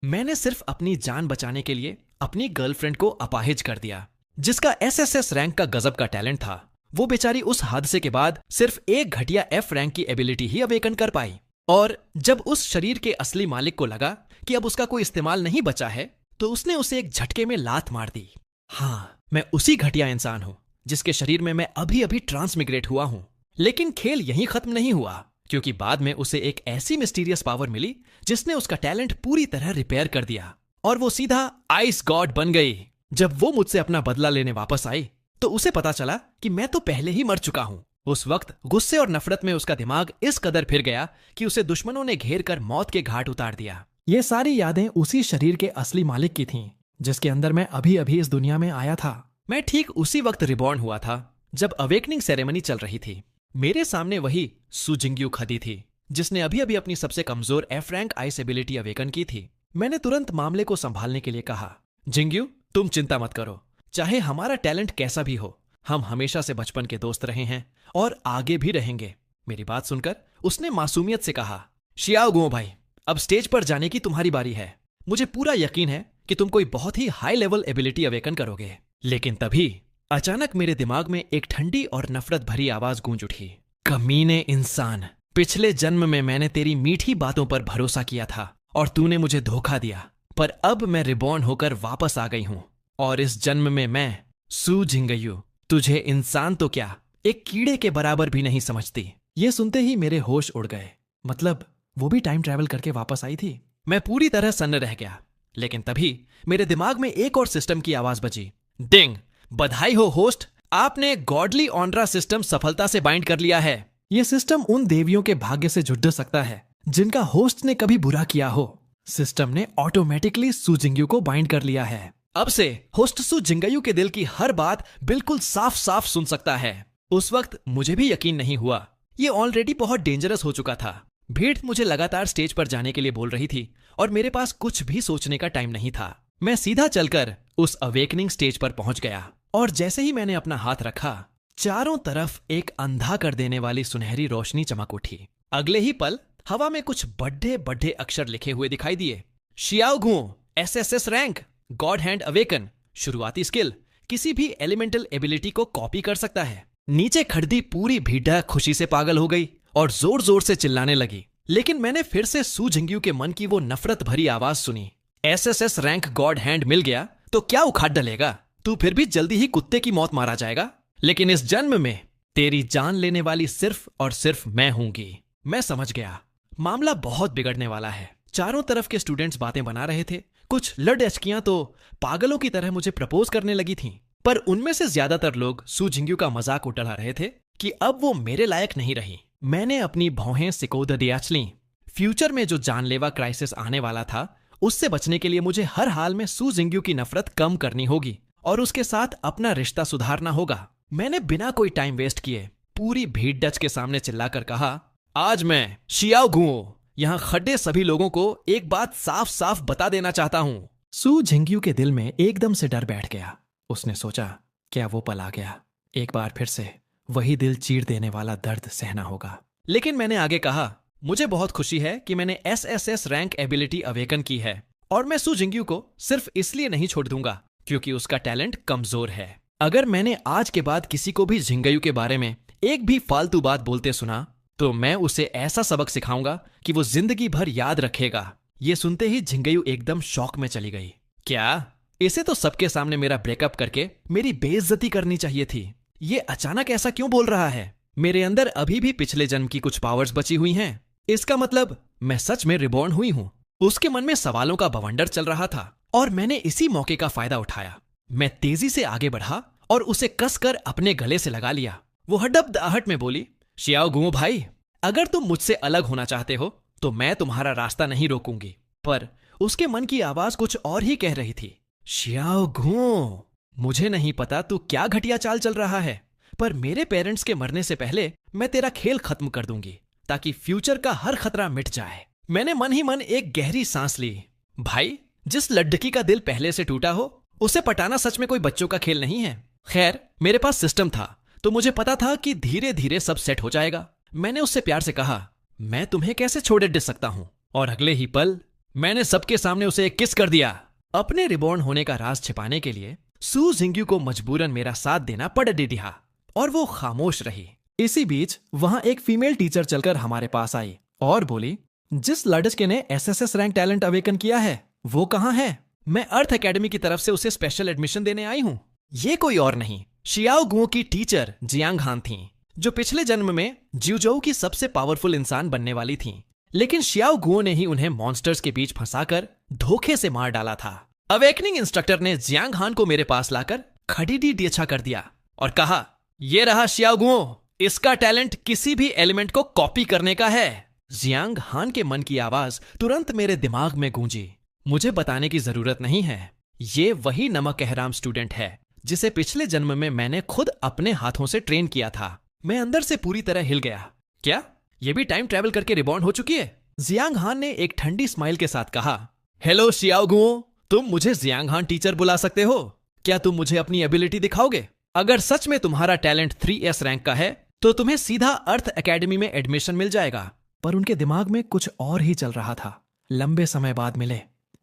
मैंने सिर्फ अपनी जान बचाने के लिए अपनी गर्लफ्रेंड को अपाहिज कर दिया, जिसका एसएसएस रैंक का गजब का टैलेंट था। वो बेचारी उस हादसे के बाद सिर्फ एक घटिया एफ रैंक की एबिलिटी ही अवेकन कर पाई। और जब उस शरीर के असली मालिक को लगा कि अब उसका कोई इस्तेमाल नहीं बचा है, तो उसने उसे एक झटके में लात मार दी। हाँ, मैं उसी घटिया इंसान हूं जिसके शरीर में मैं अभी अभी ट्रांसमिग्रेट हुआ हूं। लेकिन खेल यहीं खत्म नहीं हुआ, क्योंकि बाद में उसे एक ऐसी मिस्टीरियस पावर मिली जिसने उसका टैलेंट पूरी तरह रिपेयर कर दिया और वो सीधा आइस गॉड बन गई। जब वो मुझसे अपना बदला लेने वापस आई तो उसे पता चला कि मैं तो पहले ही मर चुका हूं। उस वक्त गुस्से और नफरत में उसका दिमाग इस कदर फिर गया कि उसे दुश्मनों ने घेर कर मौत के घाट उतार दिया। ये सारी यादें उसी शरीर के असली मालिक की थीं, जिसके अंदर मैं अभी अभी इस दुनिया में आया था। मैं ठीक उसी वक्त रिबॉर्न हुआ था जब अवेकनिंग सेरेमनी चल रही थी। मेरे सामने वही सू जिंगयू खड़ी थी, जिसने अभी अभी अपनी सबसे कमजोर F rank ice ability awaken की थी। मैंने तुरंत मामले को संभालने के लिए कहा, जिंगयू, तुम चिंता मत करो। चाहे हमारा टैलेंट कैसा भी हो, हम हमेशा से बचपन के दोस्त रहे हैं और आगे भी रहेंगे। मेरी बात सुनकर उसने मासूमियत से कहा, शियाओ गुओ भाई, अब स्टेज पर जाने की तुम्हारी बारी है। मुझे पूरा यकीन है कि तुम कोई बहुत ही हाई लेवल एबिलिटी अवेकन करोगे। लेकिन तभी अचानक मेरे दिमाग में एक ठंडी और नफरत भरी आवाज गूंज उठी, कमीने इंसान, पिछले जन्म में मैंने तेरी मीठी बातों पर भरोसा किया था और तूने मुझे धोखा दिया। पर अब मैं रिबॉर्न होकर वापस आ गई हूं और इस जन्म में मैं सू जिंगयू तुझे इंसान तो क्या, एक कीड़े के बराबर भी नहीं समझती। ये सुनते ही मेरे होश उड़ गए। मतलब वो भी टाइम ट्रैवल करके वापस आई थी। मैं पूरी तरह सन्न रह गया। लेकिन तभी मेरे दिमाग में एक और सिस्टम की आवाज बजी, डिंग, बधाई हो होस्ट, आपने गॉडली ऑनरा सिस्टम सफलता से बाइंड कर लिया है। यह सिस्टम उन देवियों के भाग्य से जुड़ सकता है जिनका होस्ट ने कभी बुरा किया हो। सिस्टम ने ऑटोमेटिकली सू जिंगयू को बाइंड कर लिया है। अब से होस्ट सू जिंगयू के दिल की हर बात बिल्कुल साफ साफ सुन सकता है। उस वक्त मुझे भी यकीन नहीं हुआ। ये ऑलरेडी बहुत डेंजरस हो चुका था। भीड़ मुझे लगातार स्टेज पर जाने के लिए बोल रही थी और मेरे पास कुछ भी सोचने का टाइम नहीं था। मैं सीधा चलकर उस अवेकनिंग स्टेज पर पहुंच गया और जैसे ही मैंने अपना हाथ रखा, चारों तरफ एक अंधा कर देने वाली सुनहरी रोशनी चमक उठी। अगले ही पल हवा में कुछ बड़े बड़े अक्षर लिखे हुए दिखाई दिए, Xiao Guo, SSS rank, God hand awaken, शुरुआती स्किल, किसी भी एलिमेंटल एबिलिटी को कॉपी कर सकता है। नीचे खड़ी पूरी भीड़ खुशी से पागल हो गई और जोर जोर से चिल्लाने लगी। लेकिन मैंने फिर से सू जिंगयू के मन की वो नफरत भरी आवाज सुनी, एसएसएस रैंक गॉड हैंड मिल गया तो क्या उखाड़ डलेगा, तू फिर भी जल्दी ही कुत्ते की मौत मारा जाएगा। लेकिन इस जन्म में तेरी जान लेने वाली सिर्फ और सिर्फ मैं हूंगी। मैं समझ गया, मामला बहुत बिगड़ने वाला है। चारों तरफ के स्टूडेंट्स बातें बना रहे थे। कुछ लड़अचकियां तो पागलों की तरह मुझे प्रपोज करने लगी थीं, पर उनमें से ज्यादातर लोग सू जिंगयू का मजाक उड़ा रहे थे कि अब वो मेरे लायक नहीं रही। मैंने अपनी भौहें सिको दियाच लीं। फ्यूचर में जो जानलेवा क्राइसिस आने वाला था, उससे बचने के लिए मुझे हर हाल में सू जिंगयू की नफरत कम करनी होगी और उसके साथ अपना रिश्ता सुधारना होगा। मैंने बिना कोई टाइम वेस्ट किए पूरी भीड़ डच के सामने चिल्लाकर कहा, आज मैं शियाओ गुओ यहां खड़े सभी लोगों को एक बात साफ साफ बता देना चाहता हूं। सू जिंगयू के दिल में एकदम से डर बैठ गया। उसने सोचा, क्या वो पल आ गया, एक बार फिर से वही दिल चीर देने वाला दर्द सहना होगा। लेकिन मैंने आगे कहा, मुझे बहुत खुशी है कि मैंने एसएसएस रैंक एबिलिटी अवेकन की है और मैं सू जिंगयू को सिर्फ इसलिए नहीं छोड़ दूंगा क्योंकि उसका टैलेंट कमजोर है। अगर मैंने आज के बाद किसी को भी जिंगयू के बारे में एक भी फालतू बात बोलते सुना तो मैं उसे ऐसा सबक सिखाऊंगा कि वो जिंदगी भर याद रखेगा। ये सुनते ही जिंगयू एकदम शॉक में चली गई। क्या, इसे तो सबके सामने मेरा ब्रेकअप करके मेरी बेइज्जती करनी चाहिए थी। ये अचानक ऐसा क्यों बोल रहा है? मेरे अंदर अभी भी पिछले जन्म की कुछ पावर्स बची हुई हैं। इसका मतलब मैं सच में रिबॉर्न हुई हूं। उसके मन में सवालों का बवंडर चल रहा था और मैंने इसी मौके का फायदा उठाया। मैं तेजी से आगे बढ़ा और उसे कसकर अपने गले से लगा लिया। वो हड़बड़ाहट में बोली, शियाओ गुओ भाई, अगर तुम मुझसे अलग होना चाहते हो तो मैं तुम्हारा रास्ता नहीं रोकूंगी। पर उसके मन की आवाज कुछ और ही कह रही थी, शियाओ गुओ, मुझे नहीं पता तू क्या घटिया चाल चल रहा है, पर मेरे पेरेंट्स के मरने से पहले मैं तेरा खेल खत्म कर दूंगी ताकि फ्यूचर का हर खतरा मिट जाए। मैंने मन ही मन एक गहरी सांस ली। भाई, जिस लड़की का दिल पहले से टूटा हो उसे पटाना सच में कोई बच्चों का खेल नहीं है। खैर, मेरे पास सिस्टम था तो मुझे पता था कि धीरे धीरे सब सेट हो जाएगा। मैंने उससे प्यार से कहा, मैं तुम्हें कैसे छोड़े दे सकता हूं? और अगले ही पल मैंने सबके सामने उसे एक किस कर दिया। अपने रिबॉर्न होने का राज छिपाने के लिए सू जिंग्यू को मजबूरन मेरा साथ देना पड़ डिढ़ा और वो खामोश रही। इसी बीच वहां एक फीमेल टीचर चलकर हमारे पास आई और बोली, जिस लड़के ने एसएसएस रैंक टैलेंट अवेकन किया है वो कहाँ है? मैं अर्थ एकेडमी की तरफ से उसे स्पेशल एडमिशन देने आई हूँ। ये कोई और नहीं, शियाओ गुओ की टीचर जियांग हान थी, जो पिछले जन्म में ज्यूजोउ की सबसे पावरफुल इंसान बनने वाली थी। लेकिन शियाओ गुओ ने ही उन्हें मॉन्स्टर्स के बीच फंसाकर धोखे से मार डाला था। अवेकनिंग इंस्ट्रक्टर ने जियांग हान को मेरे पास लाकर खड़ीडी डीछा कर दिया और कहा, ये रहा शियाओ गुओ, इसका टैलेंट किसी भी एलिमेंट को कॉपी करने का है। जियांग हान के मन की आवाज तुरंत मेरे दिमाग में गूंजी। मुझे बताने की जरूरत नहीं है, ये वही नमक एहराम स्टूडेंट है जिसे पिछले जन्म में मैंने खुद अपने हाथों से ट्रेन किया था। मैं अंदर से पूरी तरह हिल गया। क्या ये भी टाइम ट्रैवल करके रिबॉर्न हो चुकी है? जियांग हान ने एक ठंडी स्माइल के साथ कहा, हेलो शियाओ गुओ, तुम मुझे जियांग हान टीचर बुला सकते हो। क्या तुम मुझे अपनी एबिलिटी दिखाओगे? अगर सच में तुम्हारा टैलेंट 3S रैंक का है तो तुम्हें सीधा अर्थ एकेडमी में एडमिशन मिल जाएगा। पर उनके दिमाग में कुछ और ही चल रहा था। लंबे समय बाद मिले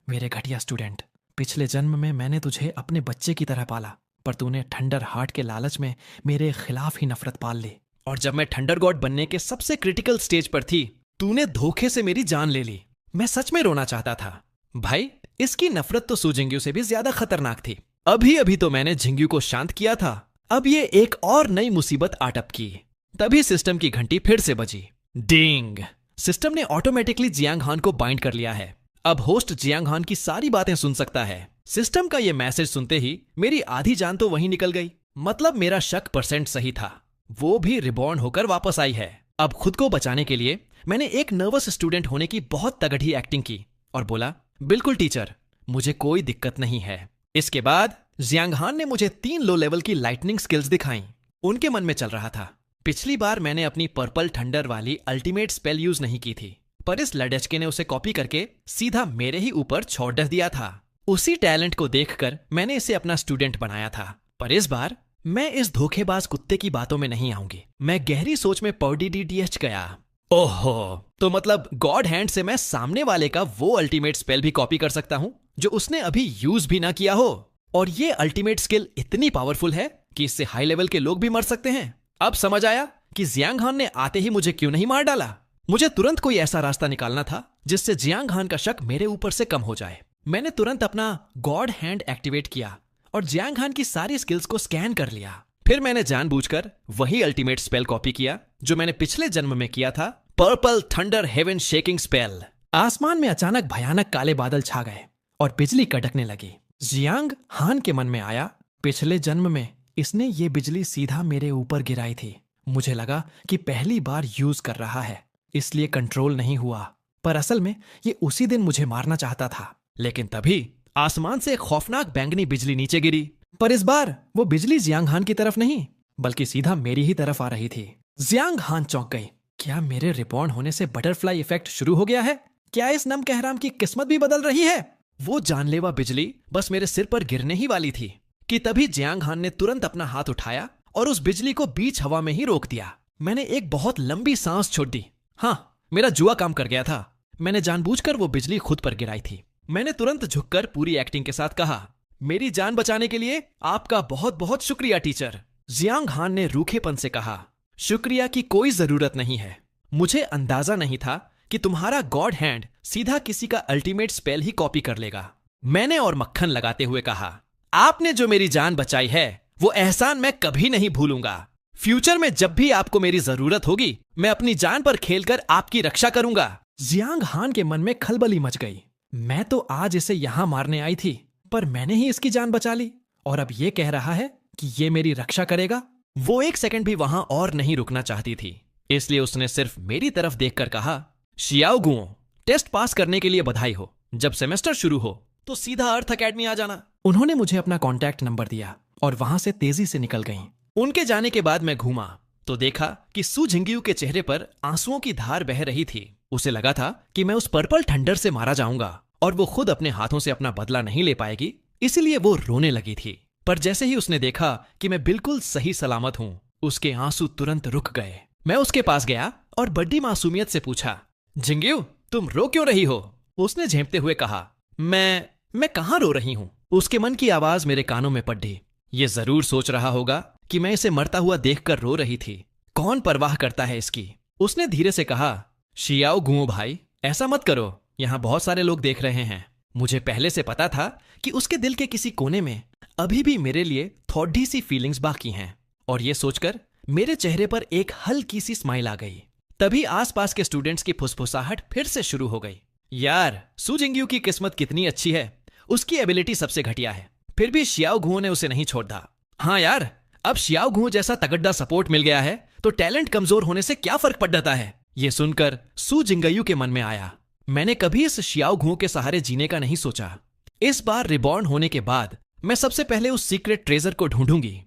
मेरे घटिया स्टूडेंट, पिछले जन्म में मैंने तुझे अपने बच्चे की तरह पाला, पर तूने थंडर हार्ट के लालच में मेरे खिलाफ ही नफरत पाल ली। और जब मैं थंडर गॉड बनने के सबसे क्रिटिकल स्टेज पर थी, तूने धोखे से मेरी जान ले ली। मैं सच में रोना चाहता था। भाई, इसकी नफरत तो सू जिंग्यू से भी ज्यादा खतरनाक थी। अभी अभी तो मैंने जिंग्यू को शांत किया था, अब ये एक और नई मुसीबत आ टपकी। तभी सिस्टम की घंटी फिर से बजी। डिंग! सिस्टम ने ऑटोमेटिकली जियांग हान को बाइंड कर लिया है। अब होस्ट जियांग हान की सारी बातें सुन सकता है। सिस्टम का ये मैसेज सुनते ही मेरी आधी जान तो वहीं निकल गई। मतलब मेरा शक % सही था, वो भी रिबॉर्न होकर वापस आई है। अब खुद को बचाने के लिए मैंने एक नर्वस स्टूडेंट होने की बहुत तगड़ी एक्टिंग की और बोला, बिल्कुल टीचर, मुझे कोई दिक्कत नहीं है। इसके बाद जियांग हान ने मुझे 3 लो लेवल की लाइटनिंग स्किल्स दिखाई। उनके मन में चल रहा था, पिछली बार मैंने अपनी पर्पल थंडर वाली अल्टीमेट स्पेल यूज नहीं की थी, पर इस लड़के ने उसे कॉपी करके सीधा मेरे ही ऊपर छोड़ दिया था। उसी टैलेंट को देखकर मैंने इसे अपना स्टूडेंट बनाया था। पर इस बार मैं इस धोखेबाज कुत्ते की बातों में नहीं आऊंगी। मैं गहरी सोच में पौडीडीडीएच गया। ओहो, तो मतलब गॉड हैंड से मैं सामने वाले का वो अल्टीमेट स्पेल भी कॉपी कर सकता हूं जो उसने अभी यूज भी ना किया हो। और ये अल्टीमेट स्किल इतनी पावरफुल है कि इससे हाई लेवल के लोग भी मर सकते हैं। अब समझ आया कि जियांग हान ने आते ही मुझे क्यों नहीं मार डाला। मुझे तुरंत कोई ऐसा रास्ता निकालना था जिससे जियांग हान का शक मेरे ऊपर से कम हो जाए। मैंने तुरंत अपना गॉड हैंड एक्टिवेट किया और जियांग हान की सारी स्किल्स को स्कैन कर लिया। फिर मैंने जानबूझकर वही अल्टीमेट स्पेल कॉपी किया जो मैंने पिछले जन्म में किया था, purple thunder heaven shaking spell. आसमान में अचानक भयानक काले बादल छा गए और बिजली कड़कने लगी। जियांग हान के मन में आया, पिछले जन्म में इसने ये बिजली सीधा मेरे ऊपर गिराई थी। मुझे लगा कि पहली बार यूज कर रहा है, इसलिए कंट्रोल नहीं हुआ। पर असल में ये उसी दिन मुझे मारना चाहता था। लेकिन तभी आसमान से एक खौफनाक बैंगनी बिजली नीचे गिरी। पर इस बार वो बिजली जियांग हान की तरफ नहीं, बल्कि सीधा मेरी ही तरफ आ रही थी। जियांग हान चौंक गई। क्या मेरे रिबॉर्न होने से बटरफ्लाई इफेक्ट शुरू हो गया है? क्या इस नम कहराम की किस्मत भी बदल रही है? वो जानलेवा बिजली बस मेरे सिर पर गिरने ही वाली थी कि तभी जियांग हान ने तुरंत अपना हाथ उठाया और उस बिजली को बीच हवा में ही रोक दिया। मैंने एक बहुत लंबी सांस छोड़ दी। हाँ, मेरा जुआ काम कर गया था। मैंने जानबूझकर वो बिजली खुद पर गिराई थी। मैंने तुरंत झुककर पूरी एक्टिंग के साथ कहा, मेरी जान बचाने के लिए आपका बहुत बहुत शुक्रिया टीचर। जियांग हान ने रूखेपन से कहा, शुक्रिया की कोई जरूरत नहीं है। मुझे अंदाजा नहीं था कि तुम्हारा गॉड हैंड सीधा किसी का अल्टीमेट स्पेल ही कॉपी कर लेगा। मैंने और मक्खन लगाते हुए कहा, आपने जो मेरी जान बचाई है वो एहसान मैं कभी नहीं भूलूंगा। फ्यूचर में जब भी आपको मेरी जरूरत होगी, मैं अपनी जान पर खेलकर आपकी रक्षा करूंगा। जियांग हान के मन में खलबली मच गई। मैं तो आज इसे यहां मारने आई थी, पर मैंने ही इसकी जान बचा ली और अब ये कह रहा है कि ये मेरी रक्षा करेगा। वो एक सेकंड भी वहां और नहीं रुकना चाहती थी, इसलिए उसने सिर्फ मेरी तरफ देखकर कहा, शियाओ गुओ, टेस्ट पास करने के लिए बधाई हो। जब सेमेस्टर शुरू हो तो सीधा अर्थ एकेडमी आ जाना। उन्होंने मुझे अपना कॉन्टैक्ट नंबर दिया और वहां से तेजी से निकल गईं। उनके जाने के बाद मैं घूमा तो देखा कि सू जिंग्यू के चेहरे पर आंसुओं की धार बह रही थी। उसे लगा था कि मैं उस पर्पल थंडर से मारा जाऊंगा और वो खुद अपने हाथों से अपना बदला नहीं ले पाएगी, इसीलिए वो रोने लगी थी। पर जैसे ही उसने देखा कि मैं बिल्कुल सही सलामत हूं, उसके आंसू तुरंत रुक गए। मैं उसके पास गया और बड़ी मासूमियत से पूछा, जिंग्यू, तुम रो क्यों रही हो? उसने झेंपते हुए कहा, मैं कहाँ रो रही हूं? उसके मन की आवाज मेरे कानों में पड़ी। ये जरूर सोच रहा होगा कि मैं इसे मरता हुआ देखकर रो रही थी। कौन परवाह करता है इसकी? उसने धीरे से कहा, शियाओ गुओ भाई, ऐसा मत करो, यहाँ बहुत सारे लोग देख रहे हैं। मुझे पहले से पता था कि उसके दिल के किसी कोने में अभी भी मेरे लिए थोड़ी सी फीलिंग्स बाकी हैं। और ये सोचकर मेरे चेहरे पर एक हल्की सी स्माइल आ गई। तभी आसपास के स्टूडेंट्स की फुसफुसाहट फिर से शुरू हो गई। यार, सू जिंगयू की किस्मत कितनी अच्छी है, उसकी एबिलिटी सबसे घटिया है, फिर भी शियाओ गुओ ने उसे नहीं छोड़ा। हाँ यार, अब शियाओ गुओ जैसा तगड़ा सपोर्ट मिल गया है तो टैलेंट कमजोर होने से क्या फर्क पड़ जाता है? ये सुनकर सू जिंगयू के मन में आया, मैंने कभी इस शियाओ गुओ के सहारे जीने का नहीं सोचा। इस बार रिबॉर्न होने के बाद मैं सबसे पहले उस सीक्रेट ट्रेजर को ढूंढूंगी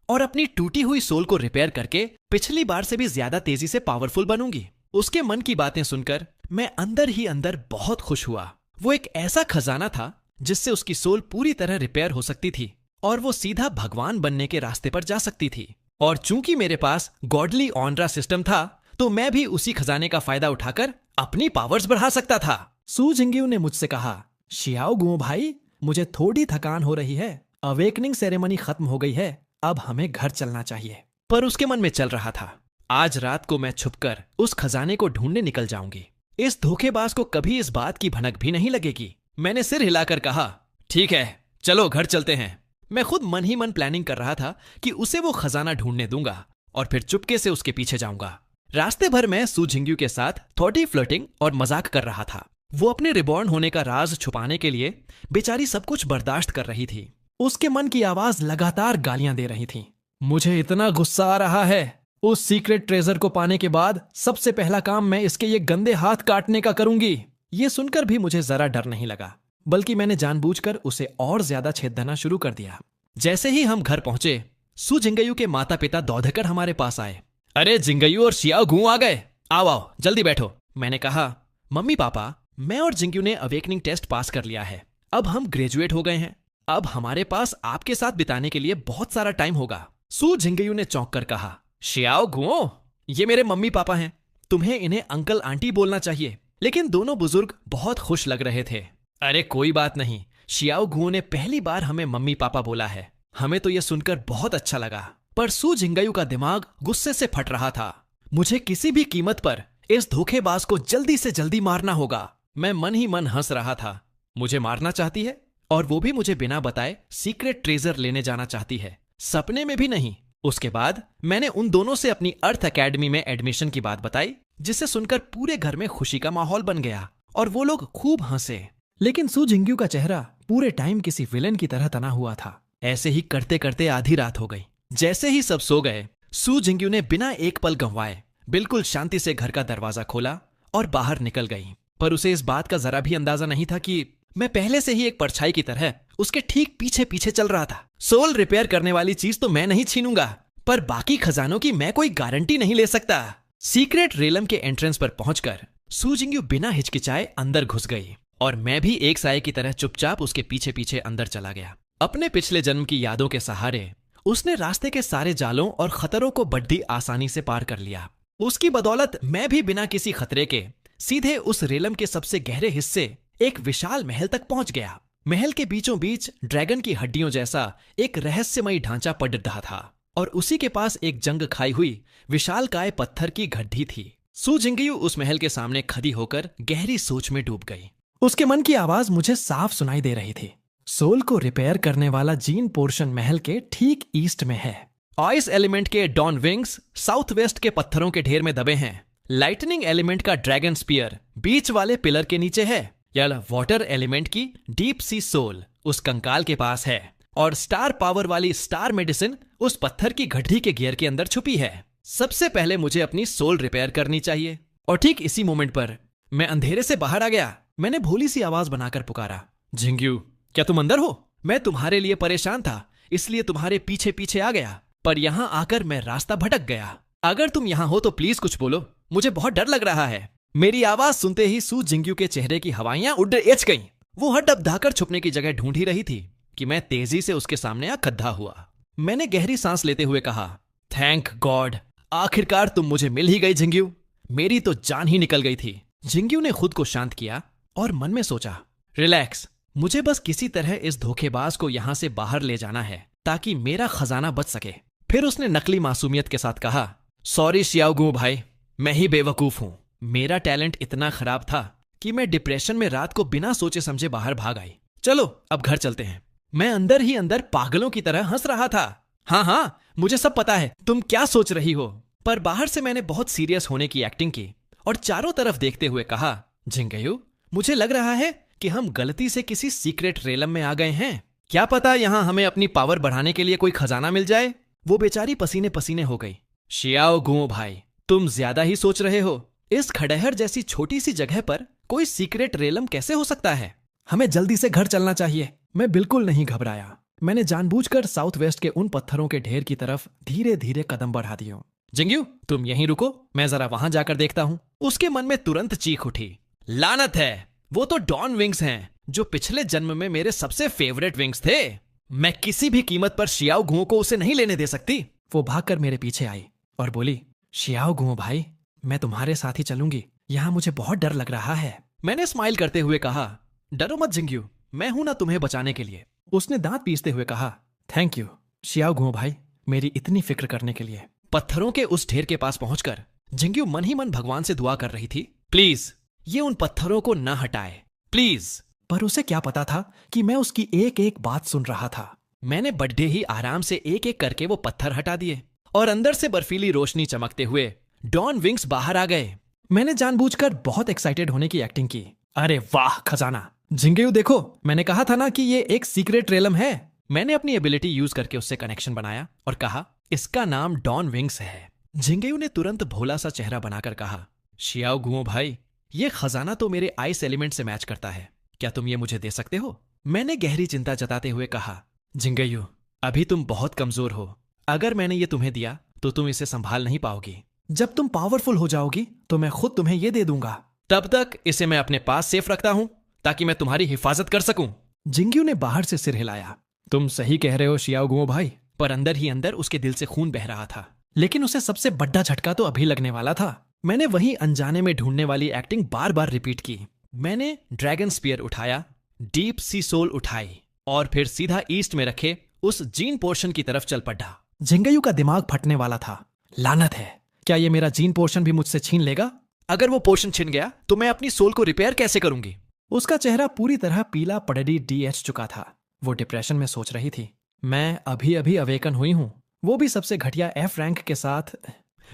और अपनी टूटी हुई सोल को रिपेयर करके पिछली बार से भी ज्यादा तेजी से पावरफुल बनूंगी। उसके मन की बातें सुनकर मैं अंदर ही अंदर बहुत खुश हुआ। वो एक ऐसा खजाना था जिससे उसकी सोल पूरी तरह रिपेयर हो सकती थी और वो सीधा भगवान बनने के रास्ते पर जा सकती थी। और चूंकि मेरे पास गॉडली ऑनरा सिस्टम था तो मैं भी उसी खजाने का फायदा उठाकर अपनी पावर्स बढ़ा सकता था। सू जिंगयू ने मुझसे कहा, शियाओ गुओ भाई, मुझे थोड़ी थकान हो रही है, अवेकनिंग सेरेमनी खत्म हो गई है, अब हमें घर चलना चाहिए। पर उसके मन में चल रहा था, आज रात को मैं छुपकर उस खजाने को ढूंढने निकल जाऊंगी। इस धोखेबाज को कभी इस बात की भनक भी नहीं लगेगी। मैंने सिर हिलाकर कहा, ठीक है, चलो घर चलते हैं। मैं खुद मन ही मन प्लानिंग कर रहा था कि उसे वो खजाना ढूंढने दूंगा और फिर चुपके से उसके पीछे जाऊंगा। रास्ते भर मैं सू जिंगयू के साथ थोड़ी फ्लर्टिंग और मजाक कर रहा था। वो अपने रिबॉर्न होने का राज छुपाने के लिए बेचारी सब कुछ बर्दाश्त कर रही थी। उसके मन की आवाज लगातार गालियां दे रही थी। मुझे इतना गुस्सा आ रहा है, उस सीक्रेट ट्रेजर को पाने के बाद सबसे पहला काम मैं इसके ये गंदे हाथ काटने का करूंगी। ये सुनकर भी मुझे जरा डर नहीं लगा, बल्कि मैंने जानबूझकर उसे और ज्यादा छेदना शुरू कर दिया। जैसे ही हम घर पहुंचे, सू जिंगयू के माता पिता दौड़कर हमारे पास आए। अरे जिंगयू और शियाओ गुओ आ गए, आओ आओ जल्दी बैठो। मैंने कहा, मम्मी पापा, मैं और जिंगयू ने अवेकनिंग टेस्ट पास कर लिया है, अब हम ग्रेजुएट हो गए हैं, अब हमारे पास आपके साथ बिताने के लिए बहुत सारा टाइम होगा। सू जिंगयू ने चौंक कर कहा, शियाओ गुओ, ये मेरे मम्मी पापा हैं, तुम्हें इन्हें अंकल आंटी बोलना चाहिए। लेकिन दोनों बुजुर्ग बहुत खुश लग रहे थे। अरे कोई बात नहीं, शियाओ गुओ ने पहली बार हमें मम्मी पापा बोला है, हमें तो यह सुनकर बहुत अच्छा लगा। पर सू जिंगयू का दिमाग गुस्से से फट रहा था। मुझे किसी भी कीमत पर इस धोखेबाज को जल्दी से जल्दी मारना होगा। मैं मन ही मन हंस रहा था। मुझे मारना चाहती है और वो भी मुझे बिना बताए सीक्रेट ट्रेजर लेने जाना चाहती है, सपने में भी नहीं। उसके बाद मैंने उन दोनों से अपनी अर्थ एकेडमी में एडमिशन की बात बताई, जिसे सुनकर पूरे घर में खुशी का माहौल बन गया और वो लोग खूब हंसे। लेकिन सू जिंगयू का चेहरा पूरे टाइम किसी विलेन की तरह तना हुआ था। ऐसे ही करते करते आधी रात हो गई। जैसे ही सब सो गए, सू जिंगयू ने बिना एक पल गंवाए बिल्कुल शांति से घर का दरवाजा खोला और बाहर निकल गई। पर उसे इस बात का जरा भी अंदाजा नहीं था कि मैं पहले से ही एक परछाई की तरह उसके ठीक पीछे पीछे चल रहा था। सोल रिपेयर करने वाली चीज तो मैं नहीं छीनूंगा, पर बाकी खजानों की मैं कोई गारंटी नहीं ले सकता। सीक्रेट रेलम के एंट्रेंस पर पहुंचकर सू जिंगयू बिना हिचकिचाए अंदर घुस गई और मैं भी एक साए की तरह चुपचाप उसके पीछे पीछे अंदर चला गया। अपने पिछले जन्म की यादों के सहारे उसने रास्ते के सारे जालों और खतरों को बड़ी आसानी से पार कर लिया। उसकी बदौलत मैं भी बिना किसी खतरे के सीधे उस रेलम के सबसे गहरे हिस्से एक विशाल महल तक पहुंच गया। महल के बीचों बीच ड्रैगन की हड्डियों जैसा एक रहस्यमयी ढांचा पड़ रहा था और उसी के पास एक जंग खाई हुई विशालकाय पत्थर की गड्ढी थी। सू जिंगयू उस महल के सामने खड़ी होकर गहरी सोच में डूब गई। उसके मन की आवाज मुझे साफ सुनाई दे रही थी। सोल को रिपेयर करने वाला जीन पोर्शन महल के ठीक ईस्ट में है। आइस एलिमेंट के डॉन विंग्स साउथ वेस्ट के पत्थरों के ढेर में दबे हैं। लाइटनिंग एलिमेंट का ड्रैगन स्पीयर बीच वाले पिलर के नीचे है। या वाटर एलिमेंट की डीप सी सोल उस कंकाल के पास है और स्टार पावर वाली स्टार मेडिसिन उस पत्थर की गड्ढी के गियर के अंदर छुपी है। सबसे पहले मुझे अपनी सोल रिपेयर करनी चाहिए। और ठीक इसी मोमेंट पर मैं अंधेरे से बाहर आ गया। मैंने भोली सी आवाज बनाकर पुकारा, जिंगयू, क्या तुम अंदर हो? मैं तुम्हारे लिए परेशान था, इसलिए तुम्हारे पीछे पीछे आ गया, पर यहाँ आकर मैं रास्ता भटक गया। अगर तुम यहाँ हो तो प्लीज कुछ बोलो, मुझे बहुत डर लग रहा है। मेरी आवाज सुनते ही सू जिंगयू के चेहरे की हवाइयां उड़ एच गईं। वो हट डबडाकर छुपने की जगह ढूंढ ही रही थी कि मैं तेजी से उसके सामने आ खड़ा हुआ। मैंने गहरी सांस लेते हुए कहा, थैंक गॉड, आखिरकार तुम मुझे मिल ही गई जिंगयू। मेरी तो जान ही निकल गई थी। जिंगयू ने खुद को शांत किया और मन में सोचा, रिलैक्स, मुझे बस किसी तरह इस धोखेबाज को यहां से बाहर ले जाना है ताकि मेरा खजाना बच सके। फिर उसने नकली मासूमियत के साथ कहा, सॉरी शियाओगुओ भाई, मैं ही बेवकूफ हूं। मेरा टैलेंट इतना खराब था कि मैं डिप्रेशन में रात को बिना सोचे समझे बाहर भाग आई। चलो अब घर चलते हैं। मैं अंदर ही अंदर पागलों की तरह हंस रहा था। हाँ, मुझे सब पता है तुम क्या सोच रही हो। पर बाहर से मैंने बहुत सीरियस होने की एक्टिंग की और चारों तरफ देखते हुए कहा, जिंगयू, मुझे लग रहा है कि हम गलती से किसी सीक्रेट रेलम में आ गए हैं। क्या पता यहां हमें अपनी पावर बढ़ाने के लिए कोई खजाना मिल जाए। वो बेचारी पसीने पसीने हो गई। शियाओगुओ भाई, तुम ज्यादा ही सोच रहे हो। इस खंडहर जैसी छोटी सी जगह पर कोई सीक्रेट रेलम कैसे हो सकता है? हमें जल्दी से घर चलना चाहिए। मैं बिल्कुल नहीं घबराया। मैंने जानबूझकर साउथ वेस्ट के उन पत्थरों के ढेर की तरफ धीरे धीरे कदम बढ़ा दिए। जिंगयू, तुम यहीं रुको, मैं जरा वहां जाकर देखता हूं। उसके मन में तुरंत चीख उठी, लानत है, वो तो डॉन विंग्स हैं, जो पिछले जन्म में मेरे सबसे फेवरेट विंग्स थे। मैं किसी भी कीमत पर शियाओगुओ को उसे नहीं लेने दे सकती। वो भागकर मेरे पीछे आई और बोली, शियाओगुओ भाई, मैं तुम्हारे साथ ही चलूंगी। यहाँ मुझे बहुत डर लग रहा है। मैंने स्माइल करते हुए कहा, डरो मत जिंगयू, मैं हूं ना तुम्हें बचाने के लिए। उसने दांत पीसते हुए कहा, थैंक यू शियाओगुओ भाई, मेरी इतनी फिक्र करने के लिए। पत्थरों के उस ढेर के पास पहुंचकर जिंगयू मन ही मन भगवान से दुआ कर रही थी, प्लीज ये उन पत्थरों को न हटाए, प्लीज। पर उसे क्या पता था कि मैं उसकी एक एक बात सुन रहा था। मैंने बड्ढे ही आराम से एक एक करके वो पत्थर हटा दिए और अंदर से बर्फीली रोशनी चमकते हुए डॉन विंग्स बाहर आ गए। मैंने जानबूझकर बहुत एक्साइटेड होने की एक्टिंग की। अरे वाह खजाना! जिंगयू देखो, मैंने कहा था ना कि ये एक सीक्रेट रेलम है। मैंने अपनी एबिलिटी यूज करके उससे कनेक्शन बनाया और कहा, इसका नाम डॉन विंग्स है। जिंगयू ने तुरंत भोला सा चेहरा बनाकर कहा, शियाओगुओ भाई, ये खजाना तो मेरे आइस एलिमेंट से मैच करता है, क्या तुम ये मुझे दे सकते हो? मैंने गहरी चिंता जताते हुए कहा, जिंगयू, अभी तुम बहुत कमजोर हो। अगर मैंने ये तुम्हें दिया तो तुम इसे संभाल नहीं पाओगी। जब तुम पावरफुल हो जाओगी तो मैं खुद तुम्हें ये दे दूंगा। तब तक इसे मैं अपने पास सेफ रखता हूं ताकि मैं तुम्हारी हिफाजत कर सकूं। जिंगयू ने बाहर से सिर हिलाया। तुम सही कह रहे हो शियाओगुओ भाई। पर अंदर ही अंदर उसके दिल से खून बह रहा था। लेकिन उसे सबसे बड़ा झटका तो अभी लगने वाला था। मैंने वही अनजाने में ढूंढने वाली एक्टिंग बार बार रिपीट की। मैंने ड्रैगन स्पीयर उठाया, डीप सी सोल उठाई और फिर सीधा ईस्ट में रखे उस जीन पोर्शन की तरफ चल पड़ा। जिंगयू का दिमाग फटने वाला था। लानत है, क्या ये मेरा जीन पोर्शन भी मुझसे छीन लेगा? अगर वो पोर्शन छिन गया तो मैं अपनी सोल को रिपेयर कैसे करूंगी? उसका चेहरा पूरी तरह पीला पड़ड़ी डीएच चुका था। वो डिप्रेशन में सोच रही थी, मैं अभी अभी अवेकन हुई हूं, वो भी सबसे घटिया एफ रैंक के साथ।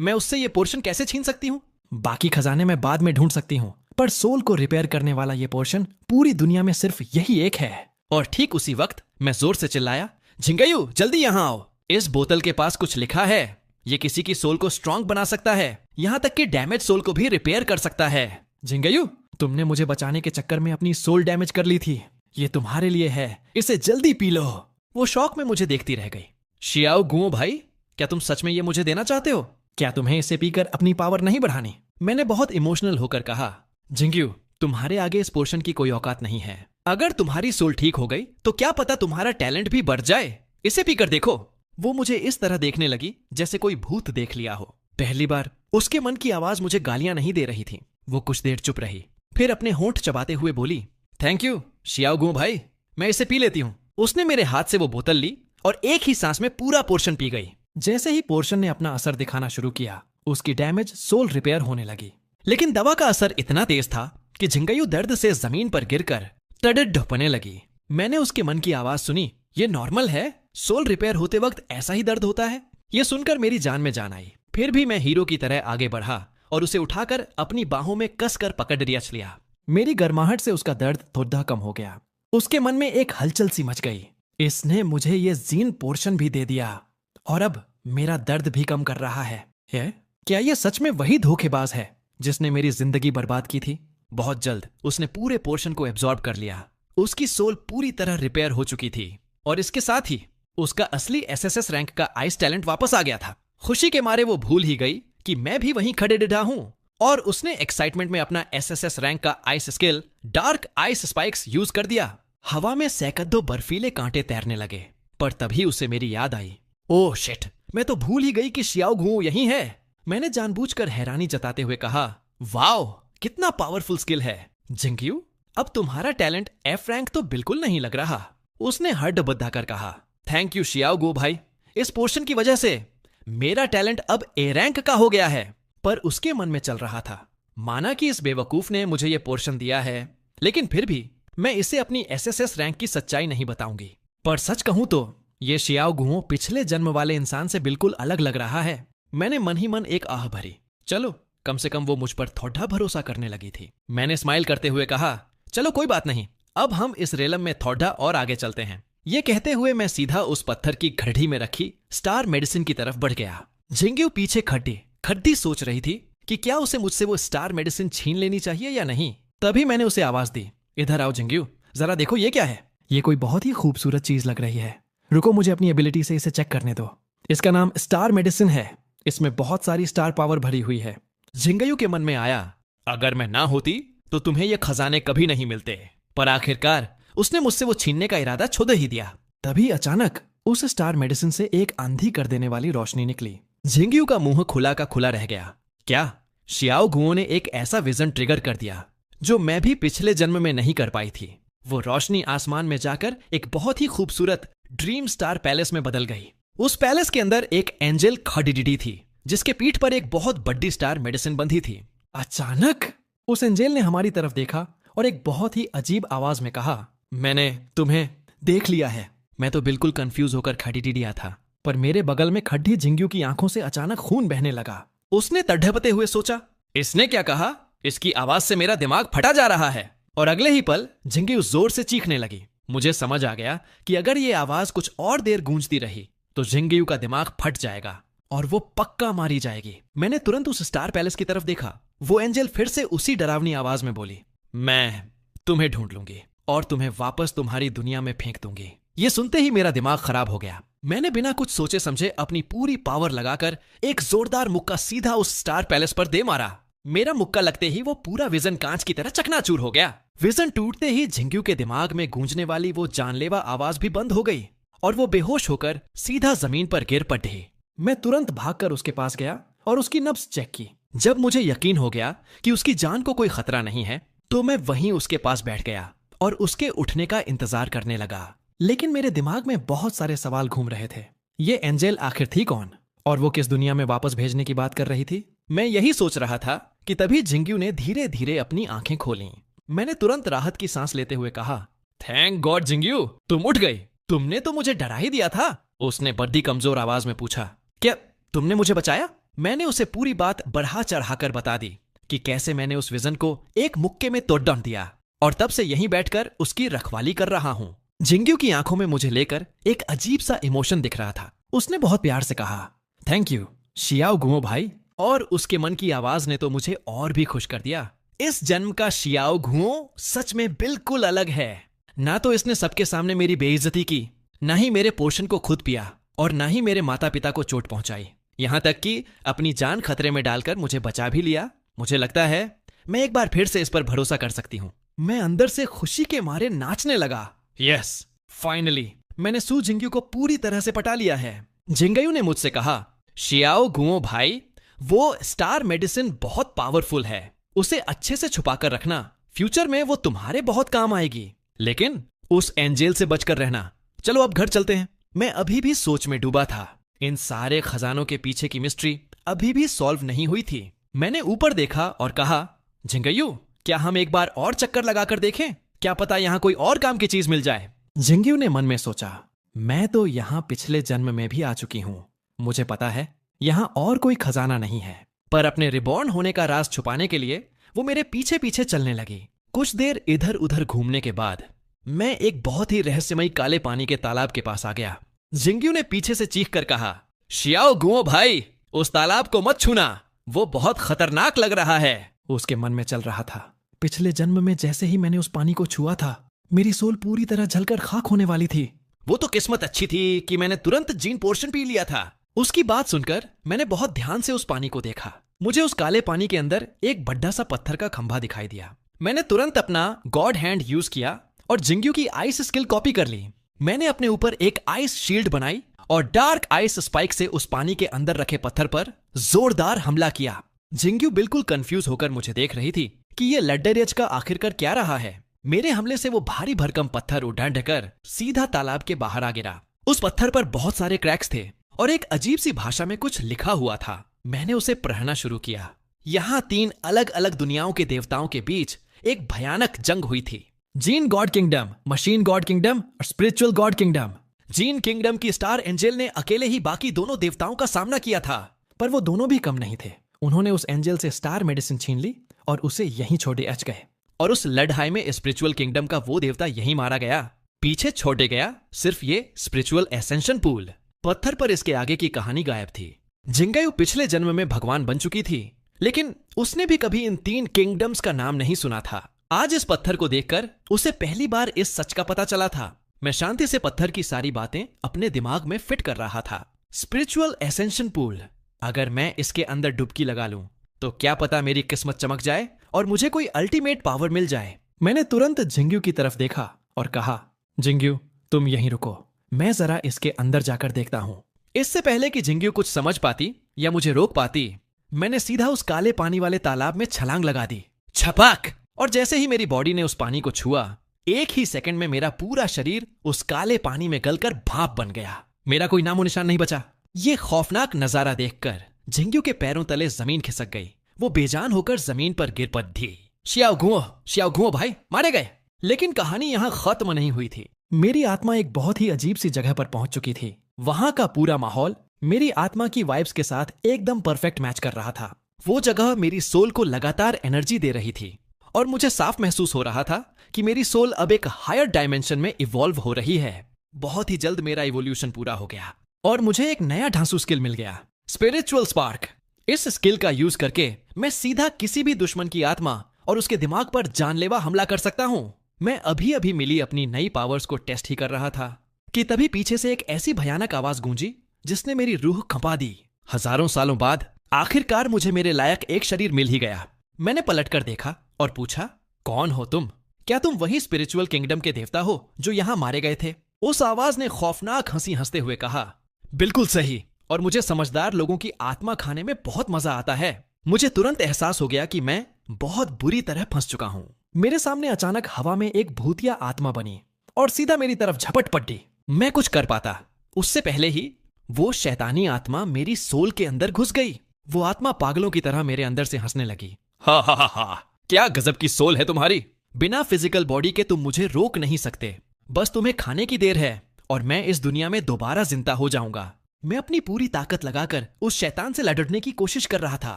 मैं उससे ये पोर्शन कैसे छीन सकती हूँ? बाकी खजाने मैं बाद में ढूंढ सकती हूँ, पर सोल को रिपेयर करने वाला ये पोर्शन पूरी दुनिया में सिर्फ यही एक है। और ठीक उसी वक्त मैं जोर से चिल्लाया, जिंगयू जल्दी यहाँ आओ, इस बोतल के पास कुछ लिखा है। ये किसी की सोल को स्ट्रांग बना सकता है, यहाँ तक कि डैमेज सोल को भी रिपेयर कर सकता है। जिंगयू, तुमने मुझे बचाने के चक्कर में अपनी सोल डैमेज कर ली थी। ये तुम्हारे लिए है, इसे जल्दी पी लो। वो शौक में मुझे देखती रह गई। शियाओगुओ भाई, क्या तुम सच में ये मुझे देना चाहते हो? क्या तुम्हें इसे पीकर अपनी पावर नहीं बढ़ानी? मैंने बहुत इमोशनल होकर कहा, जिंगयू, तुम्हारे आगे इस पोर्शन की कोई औकात नहीं है। अगर तुम्हारी सोल ठीक हो गई तो क्या पता तुम्हारा टैलेंट भी बढ़ जाए। इसे पीकर देखो। वो मुझे इस तरह देखने लगी जैसे कोई भूत देख लिया हो। पहली बार उसके मन की आवाज मुझे गालियां नहीं दे रही थी। वो कुछ देर चुप रही, फिर अपने होंठ चबाते हुए बोली, थैंक यू शियाओगुओ भाई, मैं इसे पी लेती हूँ। उसने मेरे हाथ से वो बोतल ली और एक ही सांस में पूरा पोर्शन पी गई। जैसे ही पोर्शन ने अपना असर दिखाना शुरू किया, उसकी डैमेज सोल रिपेयर होने लगी। लेकिन दवा का असर इतना तेज था कि जिंगयू दर्द से जमीन पर गिरकर तड़प-ढपने लगी। मैंने उसके मन की आवाज सुनी, ये नॉर्मल है, सोल रिपेयर होते वक्त ऐसा ही दर्द होता है। ये सुनकर मेरी जान में जान आई। फिर भी मैं हीरो की तरह आगे बढ़ा और उसे उठाकर अपनी बाहों में कसकर पकड़ लिया। मेरी गर्माहट से उसका दर्द थोड़ा कम हो गया। उसके मन में एक हलचल सी मच गई। इसने मुझे ये जीन पोर्शन भी दे दिया और अब मेरा दर्द भी कम कर रहा है। क्या ये सच में वही धोखेबाज है जिसने मेरी जिंदगी बर्बाद की थी? बहुत जल्द उसने पूरे पोर्शन को एब्जॉर्ब कर लिया। उसकी सोल पूरी तरह रिपेयर हो चुकी थी और इसके साथ ही उसका असली एसएसएस रैंक का आइस टैलेंट वापस आ गया था। खुशी के मारे वो भूल ही गई कि मैं भी वहीं खड़े डिढ़ा हूं और उसने एक्साइटमेंट में अपना एसएसएस रैंक का ice skill dark ice spikes use कर दिया। हवा में सैकड़ों बर्फीले कांटे तैरने लगे। पर तभी उसे मेरी याद आई, ओह शिट, मैं तो भूल ही गई कि शियाओगुओ यहीं है। मैंने जानबूझकर हैरानी जताते हुए कहा, वाओ, कितना पावरफुल स्किल है। जिंगयू, अब तुम्हारा टैलेंट एफ रैंक तो बिल्कुल नहीं लग रहा। उसने हड्ड बद्धा कर कहा। थैंक यू शियाओ गो भाई, इस पोर्शन की वजह से मेरा टैलेंट अब ए रैंक का हो गया है। पर उसके मन में चल रहा था, माना कि इस बेवकूफ ने मुझे ये पोर्शन दिया है, लेकिन फिर भी मैं इसे अपनी एसएसएस रैंक की सच्चाई नहीं बताऊंगी। पर सच कहूं तो ये शियाओ गुओ पिछले जन्म वाले इंसान से बिल्कुल अलग लग रहा है। मैंने मन ही मन एक आह भरी। चलो, कम से कम वो मुझ पर थोड़ा भरोसा करने लगी थी। मैंने स्माइल करते हुए कहा, चलो कोई बात नहीं, अब हम इस रेलम में थोड़ा और आगे चलते हैं। ये कहते हुए मैं सीधा उस पत्थर की घड़ी में रखी स्टार मेडिसिन की तरफ बढ़ गया। जिंग्यू पीछे खड्डी सोच रही थी कि क्या उसे मुझसे वो स्टार मेडिसिन छीन लेनी चाहिए या नहीं। तभी मैंने उसे आवाज दी, इधर आओ जिंग्यू, जरा देखो ये क्या है। ये कोई बहुत ही खूबसूरत चीज लग रही है। रुको, मुझे अपनी एबिलिटी से इसे चेक करने दो। इसका नाम स्टार मेडिसिन है। इसमें बहुत सारी स्टार पावर भरी हुई है। जिंगयू के मन में आया, अगर मैं ना होती तो तुम्हें ये खजाने कभी नहीं मिलते। पर आखिरकार उसने मुझसे वो छीनने का इरादा छोड़ ही दिया। तभी अचानक उस स्टार मेडिसिन से एक आंधी कर देने वाली रोशनी निकली। जिंगयू का मुंह खुला का खुला रह गया। क्या शियाओ गुओ ने एक ऐसा विजन ट्रिगर कर दिया जो मैं भी पिछले जन्म में नहीं कर पाई थी। वो रोशनी आसमान में जाकर एक बहुत ही खूबसूरत ड्रीम स्टार पैलेस में बदल गई। उस पैलेस के अंदर एक एंजल खड़ी थी, जिसके पीठ पर एक बहुत बड़ी स्टार मेडिसिन बंधी थी। अचानक उस एंजल ने हमारी तरफ देखा और एक बहुत ही अजीब आवाज में कहा, मैंने तुम्हें देख लिया है। मैं तो बिल्कुल कंफ्यूज होकर खड़ी था, पर मेरे बगल में खड़ी जिंग्यू की आंखों से अचानक खून बहने लगा। उसने तड़पते हुए सोचा, इसने क्या कहा? इसकी आवाज से मेरा दिमाग फटा जा रहा है। और अगले ही पल जिंग्यू जोर से चीखने लगी। मुझे समझ आ गया कि अगर ये आवाज कुछ और देर गूंजती रही तो जिंग्यू का दिमाग फट जाएगा और वो पक्का मारी जाएगी। मैंने तुरंत उस स्टार पैलेस की तरफ देखा। वो एंजल फिर से उसी डरावनी आवाज में बोली, मैं तुम्हें ढूंढ लूंगी और तुम्हें वापस तुम्हारी दुनिया में फेंक दूंगी। ये सुनते ही मेरा दिमाग खराब हो गया। मैंने बिना कुछ सोचे समझे अपनी पूरी पावर लगाकर एक जोरदार मुक्का सीधा उस स्टार पैलेस पर दे मारा। मेरा मुक्का लगते ही वो पूरा विजन कांच की तरह चकनाचूर हो गया। विजन टूटते ही जिंग्यू के दिमाग में गूंजने वाली वो जानलेवा आवाज भी बंद हो गई और वो बेहोश होकर सीधा जमीन पर गिर पड़ी। मैं तुरंत भागकर उसके पास गया और उसकी नब्ज चेक की। जब मुझे यकीन हो गया कि उसकी जान को कोई खतरा नहीं है तो मैं वहीं उसके पास बैठ गया और उसके उठने का इंतजार करने लगा। लेकिन मेरे दिमाग में बहुत सारे सवाल घूम रहे थे। ये एंजल आखिर थी कौन और वो किस दुनिया में वापस भेजने की बात कर रही थी? मैं यही सोच रहा था कि तभी जिंग्यू ने धीरे धीरे अपनी आंखें खोलीं। मैंने तुरंत राहत की सांस लेते हुए कहा, थैंक गॉड जिंग्यू, तुम उठ गई। तुमने तो मुझे डरा ही दिया था। उसने बड़ी कमजोर आवाज में पूछा, क्या तुमने मुझे बचाया? मैंने उसे पूरी बात बढ़ा चढ़ाकर बता दी कि कैसे मैंने उस विजन को एक मुक्के में तोड़ दिया और तब से यहीं बैठकर उसकी रखवाली कर रहा हूं। जिंग्यू की आंखों में मुझे लेकर एक अजीब सा इमोशन दिख रहा था। उसने बहुत प्यार से कहा, थैंक यू शियाओ गुओ भाई। और उसके मन की आवाज ने तो मुझे और भी खुश कर दिया। इस जन्म का शियाओ गुओ सच में बिल्कुल अलग है। ना तो इसने सबके सामने मेरी बेइज्जती की, ना ही मेरे पोषण को खुद पिया और ना ही मेरे माता पिता को चोट पहुंचाई। यहां तक कि अपनी जान खतरे में डालकर मुझे बचा भी लिया। मुझे लगता है मैं एक बार फिर से इस पर भरोसा कर सकती हूं। मैं अंदर से खुशी के मारे नाचने लगा। यस, फाइनली मैंने सू जिंग्यू को पूरी तरह से पटा लिया है। जिंगयू ने मुझसे कहा, शियाओ गुओ भाई, वो स्टार मेडिसिन बहुत पावरफुल है। उसे अच्छे से छुपा कर रखना, फ्यूचर में वो तुम्हारे बहुत काम आएगी। लेकिन उस एंजेल से बचकर रहना। चलो अब घर चलते हैं। मैं अभी भी सोच में डूबा था। इन सारे खजानों के पीछे की मिस्ट्री अभी भी सॉल्व नहीं हुई थी। मैंने ऊपर देखा और कहा, जिंगयू, क्या हम एक बार और चक्कर लगाकर देखें? क्या पता यहाँ कोई और काम की चीज मिल जाए। जिंगयू ने मन में सोचा, मैं तो यहाँ पिछले जन्म में भी आ चुकी हूँ। मुझे पता है यहाँ और कोई खजाना नहीं है। पर अपने रिबॉर्न होने का राज छुपाने के लिए वो मेरे पीछे पीछे चलने लगी। कुछ देर इधर उधर घूमने के बाद मैं एक बहुत ही रहस्यमयी काले पानी के तालाब के पास आ गया। जिंग्यू ने पीछे से चीख कर कहा, शियाओ गुओ भाई, उस तालाब को मत छूना, वो बहुत खतरनाक लग रहा है। उसके मन में चल रहा था, पिछले जन्म में जैसे ही मैंने उस पानी को छुआ था, मेरी सोल पूरी तरह जलकर खाक होने वाली थी। वो तो किस्मत अच्छी थी कि मैंने तुरंत जीन पोर्शन पी लिया था। उसकी बात सुनकर मैंने बहुत ध्यान से उस पानी को देखा। मुझे उस काले पानी के अंदर एक बड़ा सा पत्थर का खंभा दिखाई दिया। मैंने तुरंत अपना गॉड हैंड यूज किया और जिंग्यू की आइस स्किल कॉपी कर ली। मैंने अपने ऊपर एक आइस शील्ड बनाई और डार्क आइस स्पाइक से उस पानी के अंदर रखे पत्थर पर जोरदार हमला किया। जिंग्यू बिल्कुल कंफ्यूज होकर मुझे देख रही थी कि ये लड्डेरियज का आखिरकार क्या रहा है। मेरे हमले से वो भारी भरकम पत्थर उड़ान कर सीधा तालाब के बाहर आ गिरा। उस पत्थर पर बहुत सारे क्रैक्स थे और एक अजीब सी भाषा में कुछ लिखा हुआ था। मैंने उसे पढ़ना शुरू किया। यहाँ 3 अलग अलग दुनियाओं के देवताओं के बीच एक भयानक जंग हुई थी। Gene god kingdom, machine god kingdom और spiritual god kingdom. Gene kingdom की स्टार एंजल ने अकेले ही बाकी दोनों देवताओं का सामना किया था, पर वो दोनों भी कम नहीं थे। उन्होंने उस एंजल से स्टार मेडिसिन छीन ली और उसे यहीं छोड़े अच गए। और उस लड़ाई में स्पिरिचुअल किंगडम का वो देवता यहीं मारा गया। पीछे छोड़े गया सिर्फ ये स्पिरिचुअल एसेंशन पूल। पत्थर पर इसके आगे की कहानी गायब थी। जिंगयू पिछले जन्म में भगवान बन चुकी थी, लेकिन उसने भी कभी इन 3 किंगडम्स का नाम नहीं सुना था। आज इस पत्थर को देखकर उसे पहली बार इस सच का पता चला था। मैं शांति से पत्थर की सारी बातें अपने दिमाग में फिट कर रहा था। स्पिरिचुअल एसेंशन पूल, अगर मैं इसके अंदर डुबकी लगा लूं तो क्या पता मेरी किस्मत चमक जाए और मुझे कोई अल्टीमेट पावर मिल जाए। मैंने तुरंत जिंगयू की तरफ देखा और कहा, जिंगयू तुम यहीं रुको, मैं जरा इसके अंदर जाकर देखता हूं। इससे पहले कि जिंगयू कुछ समझ पाती या मुझे रोक पाती, मैंने सीधा उस काले पानी वाले तालाब में छलांग लगा दी। छपाक! और जैसे ही मेरी बॉडी ने उस पानी को छुआ, एक ही सेकंड में मेरा पूरा शरीर उस काले पानी में गलकर भाप बन गया। मेरा कोई नामो निशान नहीं बचा। ये खौफनाक नजारा देखकर जिंगयू के पैरों तले जमीन खिसक गई। वो बेजान होकर जमीन पर गिर पड़ी। शियाओ घुओ भाई मारे गए। लेकिन कहानी यहाँ खत्म नहीं हुई थी। मेरी आत्मा एक बहुत ही अजीब सी जगह पर पहुंच चुकी थी। वहां का पूरा माहौल मेरी आत्मा की वाइब्स के साथ एकदम परफेक्ट मैच कर रहा था। वो जगह मेरी सोल को लगातार एनर्जी दे रही थी और मुझे साफ महसूस हो रहा था कि मेरी सोल अब एक हायर डायमेंशन में इवॉल्व हो रही है। बहुत ही जल्द मेरा इवोल्यूशन पूरा हो गया और मुझे एक नया ढांसू स्किल मिल गया, स्पिरिचुअल स्पार्क। इस स्किल का यूज करके मैं सीधा किसी भी दुश्मन की आत्मा और उसके दिमाग पर जानलेवा हमला कर सकता हूं। मैं अभी अभी मिली अपनी नई पावर्स को टेस्ट ही कर रहा था कि तभी पीछे से एक ऐसी भयानक आवाज गूंजी जिसने मेरी रूह खपा दी। हजारों सालों बाद आखिरकार मुझे मेरे लायक एक शरीर मिल ही गया। मैंने पलटकर देखा और पूछा, कौन हो तुम? क्या तुम वही स्पिरिचुअल किंगडम के देवता हो जो यहां मारे गए थे? उस आवाज ने खौफनाक हंसी हंसते हुए कहा, बिल्कुल सही, और मुझे समझदार लोगों की आत्मा खाने में बहुत मजा आता है। मुझे तुरंत एहसास हो गया कि मैं बहुत बुरी तरह फंस चुका हूं। मेरे सामने अचानक हवा में एक भूतिया आत्मा बनी और सीधा मेरी तरफ झपट पड़ी। मैं कुछ कर पाता उससे पहले ही वो शैतानी आत्मा मेरी सोल के अंदर घुस गई। वो आत्मा पागलों की तरह मेरे अंदर से हंसने लगी। हा हा हा हा, क्या गजब की सोल है तुम्हारी। बिना फिजिकल बॉडी के तुम मुझे रोक नहीं सकते। बस तुम्हें खाने की देर है और मैं इस दुनिया में दोबारा जिंदा हो जाऊंगा। मैं अपनी पूरी ताकत लगाकर उस शैतान से लड़ने की कोशिश कर रहा था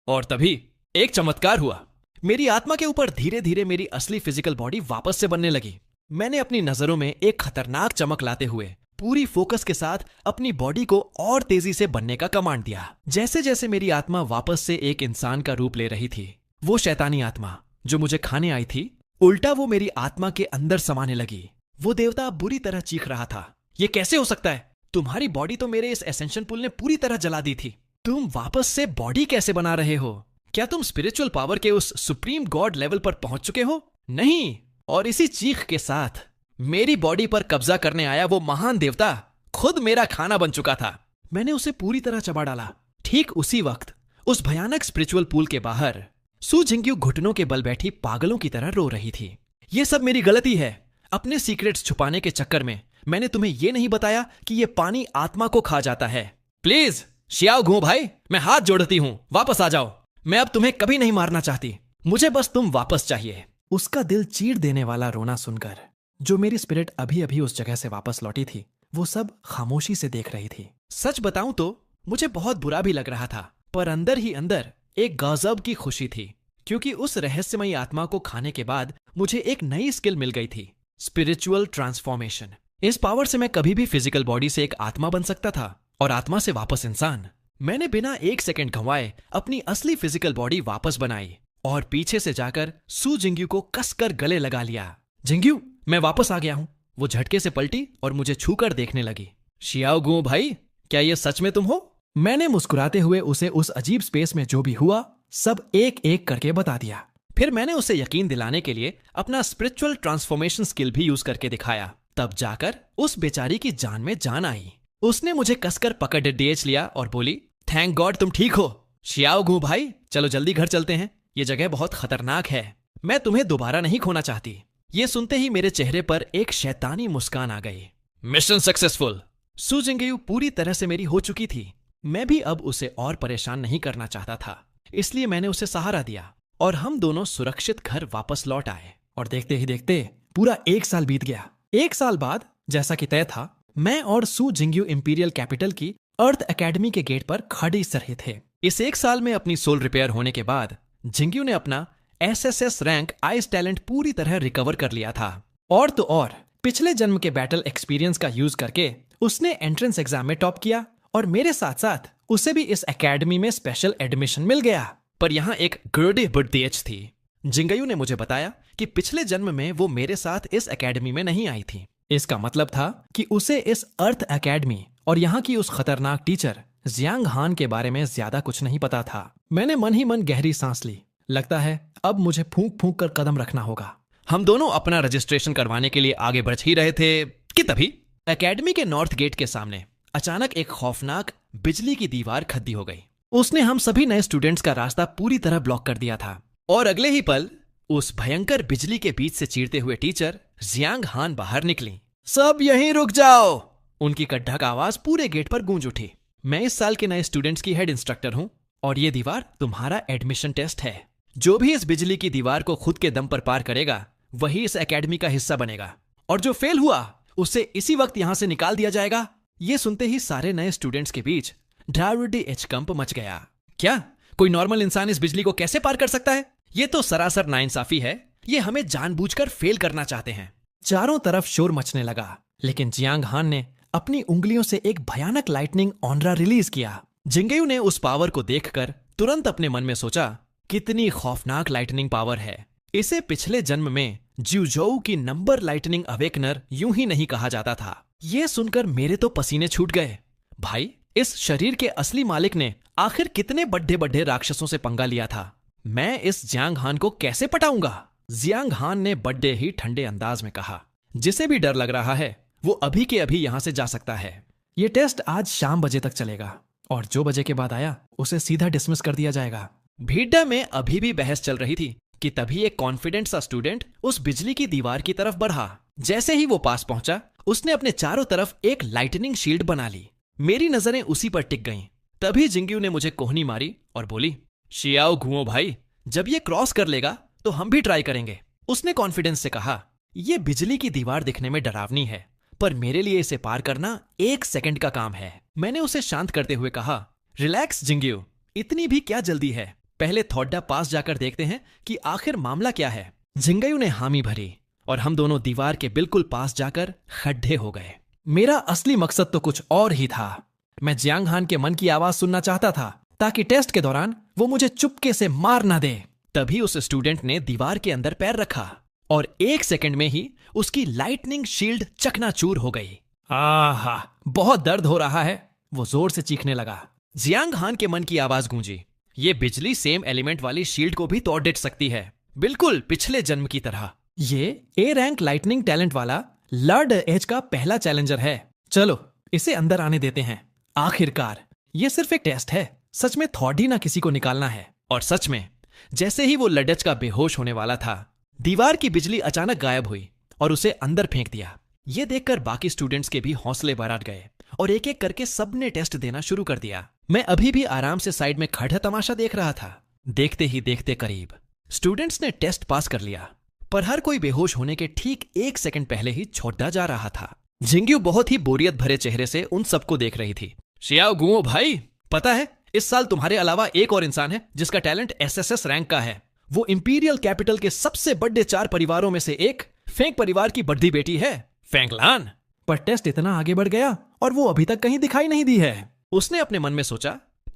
और तभी एक चमत्कार हुआ। मेरी आत्मा के ऊपर धीरे धीरे मेरी असली फिजिकल बॉडी वापस से बनने लगी। मैंने अपनी नजरों में एक खतरनाक चमक लाते हुए पूरी फोकस के साथ अपनी बॉडी को और तेजी से बनने का कमांड दिया। जैसे जैसे मेरी आत्मा वापस से एक इंसान का रूप ले रही थी, वो शैतानी आत्मा जो मुझे खाने आई थी, उल्टा वो मेरी आत्मा के अंदर समाने लगी। वो देवता बुरी तरह चीख रहा था, ये कैसे हो सकता है? तुम्हारी बॉडी तो मेरे इस एसेंशन पुल ने पूरी तरह जला दी थी। तुम वापस से बॉडी कैसे बना रहे हो? क्या तुम स्पिरिचुअल पावर के उस सुप्रीम गॉड लेवल पर पहुंच चुके हो? नहीं। और इसी चीख के साथ मेरी बॉडी पर कब्जा करने आया वो महान देवता खुद मेरा खाना बन चुका था। मैंने उसे पूरी तरह चबा डाला। ठीक उसी वक्त उस भयानक स्पिरिचुअल पूल के बाहर सू जिंगयू घुटनों के बल बैठी पागलों की तरह रो रही थी। ये सब मेरी गलती है। अपने सीक्रेट्स छुपाने के चक्कर में मैंने तुम्हें ये नहीं बताया कि ये पानी आत्मा को खा जाता है। प्लीज शियाओ घुओ भाई, मैं हाथ जोड़ती हूं, वापस आ जाओ। मैं अब तुम्हें कभी नहीं मारना चाहती। मुझे बस तुम वापस चाहिए। उसका दिल चीर देने वाला रोना सुनकर जो मेरी स्पिरिट अभी अभी उस जगह से वापस लौटी थी, वो सब खामोशी से देख रही थी। सच बताऊं तो मुझे बहुत बुरा भी लग रहा था, पर अंदर ही अंदर एक गजब की खुशी थी, क्योंकि उस रहस्यमयी आत्मा को खाने के बाद मुझे एक नई स्किल मिल गई थी, स्पिरिचुअल ट्रांसफॉर्मेशन। इस पावर से मैं कभी भी फिजिकल बॉडी से एक आत्मा बन सकता था और आत्मा से वापस इंसान। मैंने बिना एक सेकंड गंवाए अपनी असली फिजिकल बॉडी वापस बनाई और पीछे से जाकर सू जिंगयू को कसकर गले लगा लिया। जिंगयू, मैं वापस आ गया हूं। वो झटके से पलटी और मुझे छूकर देखने लगी। शियाओ घुओ भाई, क्या ये सच में तुम हो? मैंने मुस्कुराते हुए उसे उस अजीब स्पेस में जो भी हुआ सब एक एक करके बता दिया। फिर मैंने उसे यकीन दिलाने के लिए अपना स्पिरिचुअल ट्रांसफॉर्मेशन स्किल भी यूज करके दिखाया। तब जाकर उस बेचारी की जान में जान आई। उसने मुझे कसकर पकड़ डेच लिया और बोली, थैंक गॉड तुम ठीक हो। शियाओ घुओ भाई, चलो जल्दी घर चलते हैं। ये जगह बहुत खतरनाक है। मैं तुम्हें दोबारा नहीं खोना चाहती। ये सुनते ही मेरे चेहरे पर एक शैतानी मुस्कान आ गई। Mission successful. सू जिंगयू पूरी तरह से मेरी हो चुकी थी। मैं भी अब उसे और परेशान नहीं करना चाहता था, इसलिए मैंने उसे सहारा दिया और हम दोनों सुरक्षित घर वापस लौट आए। और देखते ही देखते पूरा 1 साल बीत गया। 1 साल बाद, जैसा कि तय था, मैं और सू जिंगयू इंपीरियल कैपिटल की अर्थ एकेडमी के गेट पर खड़े सर रहे थे। इस 1 साल में अपनी सोल रिपेयर होने के बाद जिंगयू ने अपना एसएसएस रैंक आइस टैलेंट पूरी तरह रिकवर कर लिया था। और तो और पिछले जन्म के बैटल एक्सपीरियंस का यूज करके उसने एंट्रेंस एग्जाम में टॉप किया और मेरे साथ साथ उसे भी इस एकेडमी में स्पेशल एडमिशन मिल गया। पर यहाँ एक ग्रोडी बुद्धिएच थी। जिंगयू ने मुझे बताया कि पिछले जन्म में वो मेरे साथ इस एकेडमी में नहीं आई थी। इसका मतलब था कि उसे इस अर्थ एकेडमी और यहाँ की उस खतरनाक टीचर जियांग हान के बारे में ज्यादा कुछ नहीं पता था। मैंने मन ही मन गहरी सांस ली। लगता है अब मुझे फूंक फूंक कर कदम रखना होगा। हम दोनों अपना रजिस्ट्रेशन करवाने के लिए आगे बढ़ ही रहे थे कि तभी एकेडमी के नॉर्थ गेट के सामने अचानक एक खौफनाक बिजली की दीवार खड़ी हो गई। उसने हम सभी नए स्टूडेंट्स का रास्ता पूरी तरह ब्लॉक कर दिया था और अगले ही पल उस भयंकर बिजली के बीच से चीरते हुए टीचर जियांग हान बाहर निकली। सब यहीं रुक जाओ। उनकी कड़क आवाज पूरे गेट पर गूंज उठी। मैं इस साल के नए स्टूडेंट्स की हेड इंस्ट्रक्टर हूं और ये दीवार तुम्हारा एडमिशन टेस्ट है। जो भी इस बिजली की दीवार को खुद के दम पर पार करेगा वही इस एकेडमी का हिस्सा बनेगा और जो फेल हुआ उसे इसी वक्त यहां से निकाल दिया जाएगा। ये सुनते ही सारे नए स्टूडेंट्स के बीच ड्राविडी कंप मच गया। क्या कोई नॉर्मल इंसान इस बिजली को कैसे पार कर सकता है? ये तो सरासर नाइंसाफी है। ये हमें जानबूझकर फेल करना चाहते हैं। चारों तरफ शोर मचने लगा, लेकिन जियांग हान ने अपनी उंगलियों से एक भयानक लाइटनिंग ऑनरा रिलीज किया। जिंगयू ने उस पावर को देखकर तुरंत अपने मन में सोचा, कितनी खौफनाक लाइटनिंग पावर है। इसे पिछले जन्म में ज्यूजोऊ की नंबर लाइटनिंग अवेकनर यूं ही नहीं कहा जाता था। यह सुनकर मेरे तो पसीने छूट गए। भाई, इस शरीर के असली मालिक ने आखिर कितने बड्ढे बड्ढे राक्षसों से पंगा लिया था। मैं इस जियांग हान को कैसे पटाऊंगा? जियांग हान ने बड्डे ही ठंडे अंदाज में कहा। जिसे भी डर लग रहा है वो अभी के अभी यहां से जा सकता है। ये टेस्ट आज शाम बजे तक चलेगा और जो बजे के बाद आया उसे सीधा डिसमिस कर दिया जाएगा। भीड़ा में अभी भी बहस चल रही थी कि तभी एक कॉन्फिडेंट सा स्टूडेंट उस बिजली की दीवार की तरफ बढ़ा। जैसे ही वो पास पहुंचा उसने अपने चारों तरफ एक लाइटनिंग शील्ड बना ली। मेरी नजरें उसी पर टिक गईं। तभी जिंगयू ने मुझे कोहनी मारी और बोली, शियाओ घुओ भाई, जब ये क्रॉस कर लेगा तो हम भी ट्राई करेंगे। उसने कॉन्फिडेंस से कहा, ये बिजली की दीवार दिखने में डरावनी है पर मेरे लिए इसे पार करना 1 सेकंड का काम है। मैंने उसे शांत करते हुए कहा, रिलैक्स जिंगयू, इतनी भी क्या जल्दी है। पहले थोड़ा पास जाकर देखते हैं कि आखिर मामला क्या है। जिंगयू ने हामी भरी और हम दोनों दीवार के बिल्कुल पास जाकर खड्डे हो गए। मेरा असली मकसद तो कुछ और ही था। मैं जियांग हान के मन की आवाज सुनना चाहता था ताकि टेस्ट के दौरान वो मुझे चुपके से मार ना दे। तभी उस स्टूडेंट ने दीवार के अंदर पैर रखा और 1 सेकंड में ही उसकी लाइटनिंग शील्ड चकनाचूर हो गई। आहा, बहुत दर्द हो रहा है। वो जोर से चीखने लगा। जियांग हान के मन की आवाज गूंजी, ये बिजली सेम एलिमेंट वाली शील्ड को भी तोड़ देख सकती है, बिल्कुल पिछले जन्म की तरह। ये ए रैंक लाइटनिंग टैलेंट वाला लर्ड एज का पहला चैलेंजर है। चलो इसे अंदर आने देते हैं। आखिरकार ये सिर्फ एक टेस्ट है। सच में थोड़ी ना किसी को निकालना है। और सच में जैसे ही वो लडच का बेहोश होने वाला था, दीवार की बिजली अचानक गायब हुई और उसे अंदर फेंक दिया। ये देखकर बाकी स्टूडेंट्स के भी हौसले बढ़ गए और एक एक करके सबने टेस्ट देना शुरू कर दिया। मैं अभी भी आराम से साइड में खड़ा तमाशा देख रहा था। देखते ही देखते करीब स्टूडेंट्स ने टेस्ट पास कर लिया, पर हर कोई बेहोश होने के ठीक 1 सेकंड पहले ही छोड़ा जा रहा था। जिंगयू बहुत ही बोरियत भरे चेहरे से उन सबको देख रही थी। शियाओ गुओ भाई, पता है इस साल तुम्हारे अलावा एक और इंसान है जिसका टैलेंट एसएसएस रैंक का है। वो इंपीरियल कैपिटल के सबसे बड़े 4 परिवारों में से एक फेंक परिवार की बड़ी बेटी है, फेंगलान। पर टेस्ट इतना आगे बढ़ गया और वो अभी तक कहीं दिखाई नहीं दी है। उसने अपने मन में सोचा,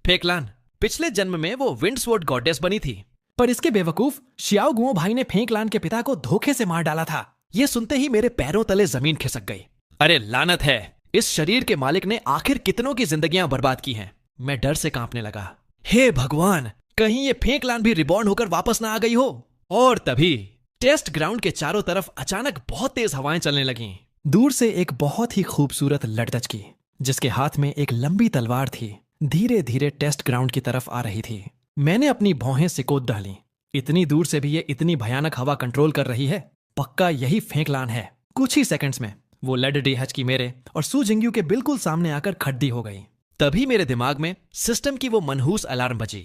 फेंगलान पिछले जन्म में वो विंडस्वर्ड गॉडेस बनी थी, पर इसके बेवकूफ शियाओ गुओ भाई ने फेंगलान के पिता को धोखे से मार डाला था। ये सुनते ही मेरे पैरों तले जमीन खिसक गई। अरे लानत है, इस शरीर के मालिक ने आखिर कितनों की जिंदगियां बर्बाद की हैं। मैं डर से कांपने लगा। हे भगवान, कहीं ये फेंगलान भी रिबॉर्न होकर वापस ना आ गई हो। और तभी टेस्ट ग्राउंड के चारों तरफ अचानक बहुत तेज हवाएं चलने लगीं। दूर से एक बहुत ही खूबसूरत लड़कची जिसके हाथ में एक लंबी तलवार थी धीरे धीरे टेस्ट ग्राउंड की तरफ आ रही थी। मैंने अपनी भौहें सिकोड़ डाली। इतनी दूर से भी ये इतनी भयानक हवा कंट्रोल कर रही है। पक्का यही फेंकलान है। कुछ ही सेकंड्स में वो लेड डीहच की मेरे और सू जिंगयू के बिल्कुल सामने आकर खड्डी हो गई। तभी मेरे दिमाग में सिस्टम की वो मनहूस अलार्म बजी।